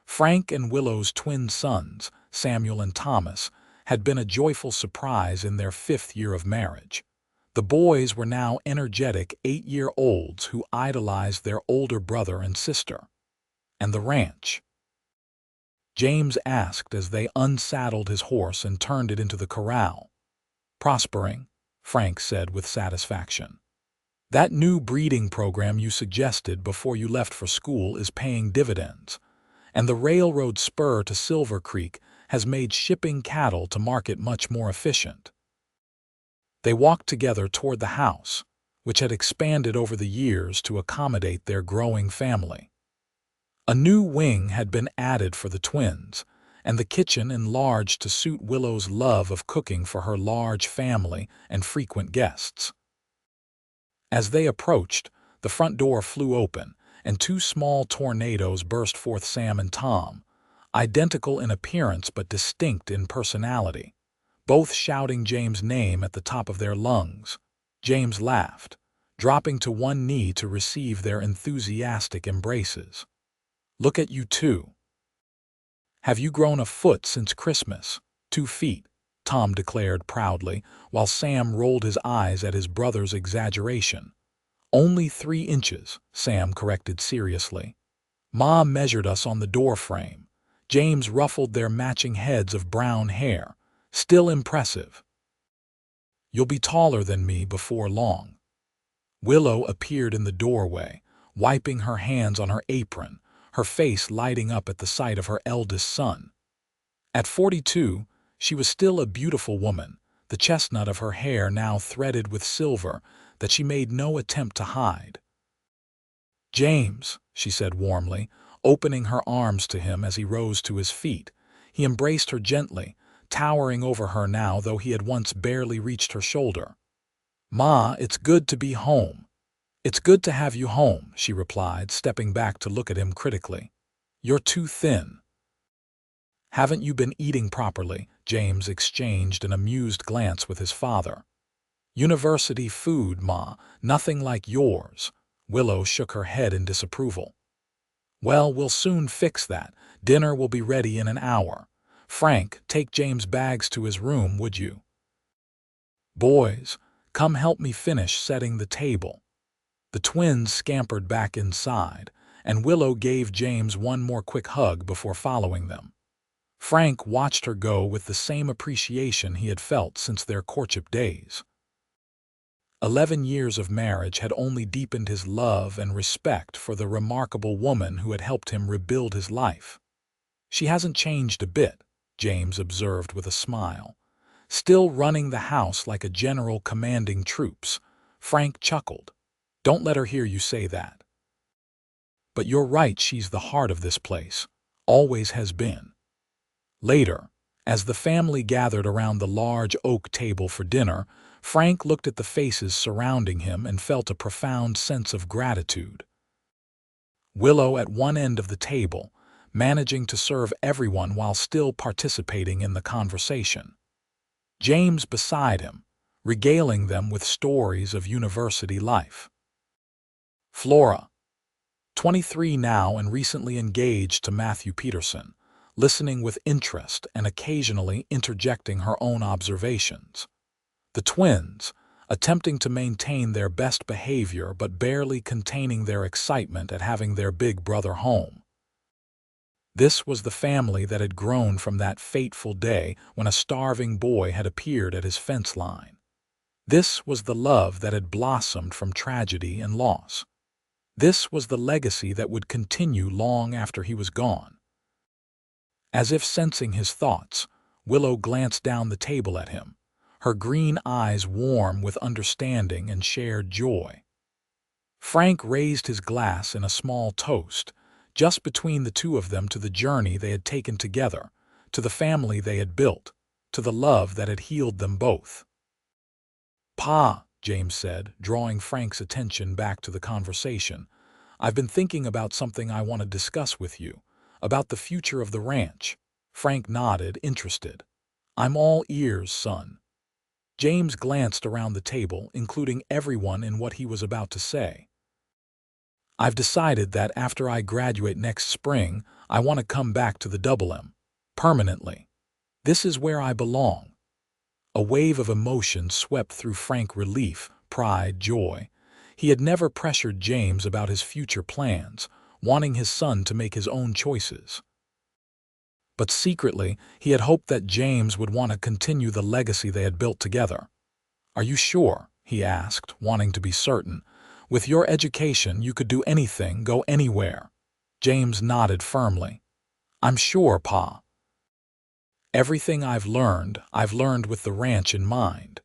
Frank and Willow's twin sons, Samuel and Thomas, had been a joyful surprise in their 5th year of marriage. The boys were now energetic 8-year-olds who idolized their older brother and sister. "And the ranch?" James asked as they unsaddled his horse and turned it into the corral. "Prospering," Frank said with satisfaction. "That new breeding program you suggested before you left for school is paying dividends, and the railroad spur to Silver Creek has made shipping cattle to market much more efficient." They walked together toward the house, which had expanded over the years to accommodate their growing family. A new wing had been added for the twins, and the kitchen enlarged to suit Willow's love of cooking for her large family and frequent guests. As they approached, the front door flew open, and 2 small tornadoes burst forth. Sam and Tom, identical in appearance but distinct in personality, both shouting James' name at the top of their lungs. James laughed, dropping to one knee to receive their enthusiastic embraces. "Look at you two. Have you grown a foot since Christmas?" 2 feet, Tom declared proudly, while Sam rolled his eyes at his brother's exaggeration. "Only 3 inches, Sam corrected seriously. "Ma measured us on the door frame." James ruffled their matching heads of brown hair. "Still impressive." "You'll be taller than me before long." Willow appeared in the doorway, wiping her hands on her apron, her face lighting up at the sight of her eldest son. At 42, she was still a beautiful woman, the chestnut of her hair now threaded with silver that she made no attempt to hide. "James," she said warmly, opening her arms to him as he rose to his feet. He embraced her gently, towering over her now though he had once barely reached her shoulder. "Ma, it's good to be home." "It's good to have you home," she replied, stepping back to look at him critically. "You're too thin." "Haven't you been eating properly?" James exchanged an amused glance with his father. "University food, Ma, nothing like yours." Willow shook her head in disapproval. "Well, we'll soon fix that. Dinner will be ready in an hour. Frank, take James' bags to his room, would you? Boys, come help me finish setting the table." The twins scampered back inside, and Willow gave James one more quick hug before following them. Frank watched her go with the same appreciation he had felt since their courtship days. 11 years of marriage had only deepened his love and respect for the remarkable woman who had helped him rebuild his life. "She hasn't changed a bit," James observed with a smile. "Still running the house like a general commanding troops." Frank chuckled. "Don't let her hear you say that." "But you're right, she's the heart of this place. Always has been." Later, as the family gathered around the large oak table for dinner, Frank looked at the faces surrounding him and felt a profound sense of gratitude. Willow at one end of the table, managing to serve everyone while still participating in the conversation. James beside him, regaling them with stories of university life. Flora, 23 now and recently engaged to Matthew Peterson, listening with interest and occasionally interjecting her own observations. The twins, attempting to maintain their best behavior but barely containing their excitement at having their big brother home. This was the family that had grown from that fateful day when a starving boy had appeared at his fence line. This was the love that had blossomed from tragedy and loss. This was the legacy that would continue long after he was gone. As if sensing his thoughts, Willow glanced down the table at him, her green eyes warm with understanding and shared joy. Frank raised his glass in a small toast, just between the two of them, to the journey they had taken together, to the family they had built, to the love that had healed them both. "Pa," James said, drawing Frank's attention back to the conversation, "I've been thinking about something I want to discuss with you, about the future of the ranch." Frank nodded, interested. "I'm all ears, son." James glanced around the table, including everyone in what he was about to say. "I've decided that after I graduate next spring, I want to come back to the Double M. Permanently. This is where I belong." A wave of emotion swept through Frank: relief, pride, joy. He had never pressured James about his future plans, wanting his son to make his own choices. But secretly, he had hoped that James would want to continue the legacy they had built together. "Are you sure?" he asked, wanting to be certain. "With your education, you could do anything, go anywhere." James nodded firmly. "I'm sure, Pa. Everything I've learned with the ranch in mind.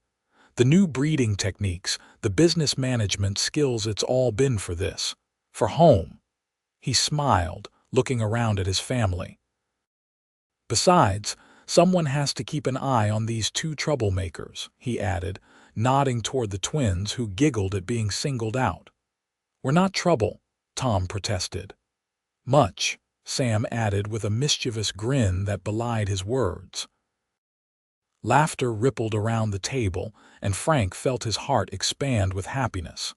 The new breeding techniques, the business management skills, it's all been for this. For home." He smiled, looking around at his family. "Besides, someone has to keep an eye on these two troublemakers," he added, nodding toward the twins, who giggled at being singled out. "We're not trouble," Tom protested. "Much," Sam added with a mischievous grin that belied his words. Laughter rippled around the table, and Frank felt his heart expand with happiness.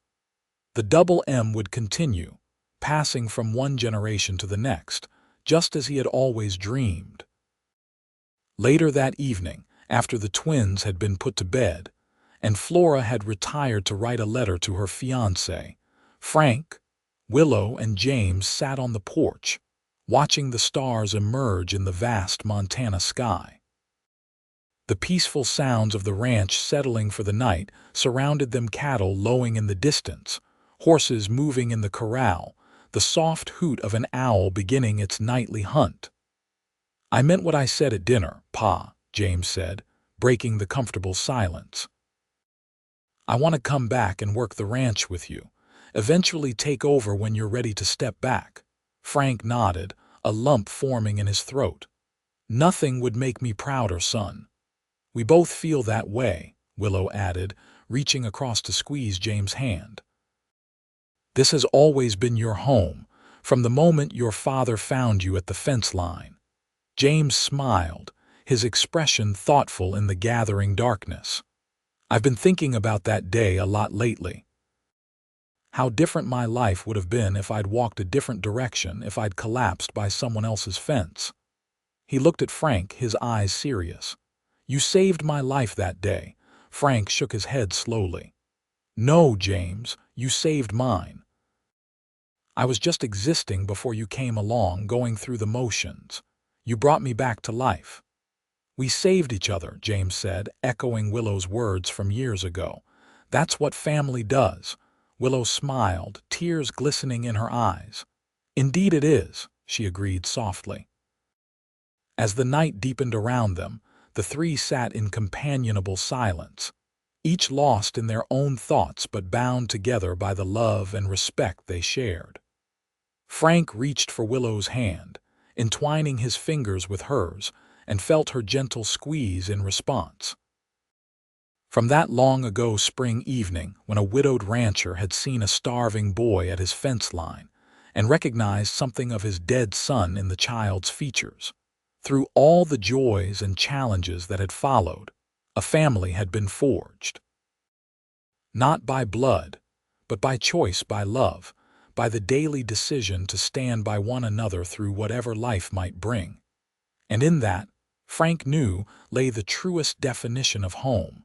The Double M would continue, passing from one generation to the next, just as he had always dreamed. Later that evening, after the twins had been put to bed, and Flora had retired to write a letter to her fiancé, Frank, Willow, and James sat on the porch, watching the stars emerge in the vast Montana sky. The peaceful sounds of the ranch settling for the night surrounded them, cattle lowing in the distance, horses moving in the corral, the soft hoot of an owl beginning its nightly hunt. "I meant what I said at dinner, Pa," James said, breaking the comfortable silence. "I want to come back and work the ranch with you, eventually take over when you're ready to step back." Frank nodded, a lump forming in his throat. "Nothing would make me prouder, son." "We both feel that way," Willow added, reaching across to squeeze James' hand. "This has always been your home, from the moment your father found you at the fence line." James smiled, his expression thoughtful in the gathering darkness. "I've been thinking about that day a lot lately. How different my life would have been if I'd walked a different direction, if I'd collapsed by someone else's fence." He looked at Frank, his eyes serious. "You saved my life that day." Frank shook his head slowly. "No, James, you saved mine. I was just existing before you came along, going through the motions. You brought me back to life." "We saved each other," James said, echoing Willow's words from years ago. "That's what family does." Willow smiled, tears glistening in her eyes. "Indeed it is," she agreed softly. As the night deepened around them, the three sat in companionable silence, each lost in their own thoughts but bound together by the love and respect they shared. Frank reached for Willow's hand, entwining his fingers with hers, and felt her gentle squeeze in response. From that long-ago spring evening when a widowed rancher had seen a starving boy at his fence line and recognized something of his dead son in the child's features, through all the joys and challenges that had followed, a family had been forged. Not by blood, but by choice, by love, by the daily decision to stand by one another through whatever life might bring. And in that, Frank knew, lay the truest definition of home.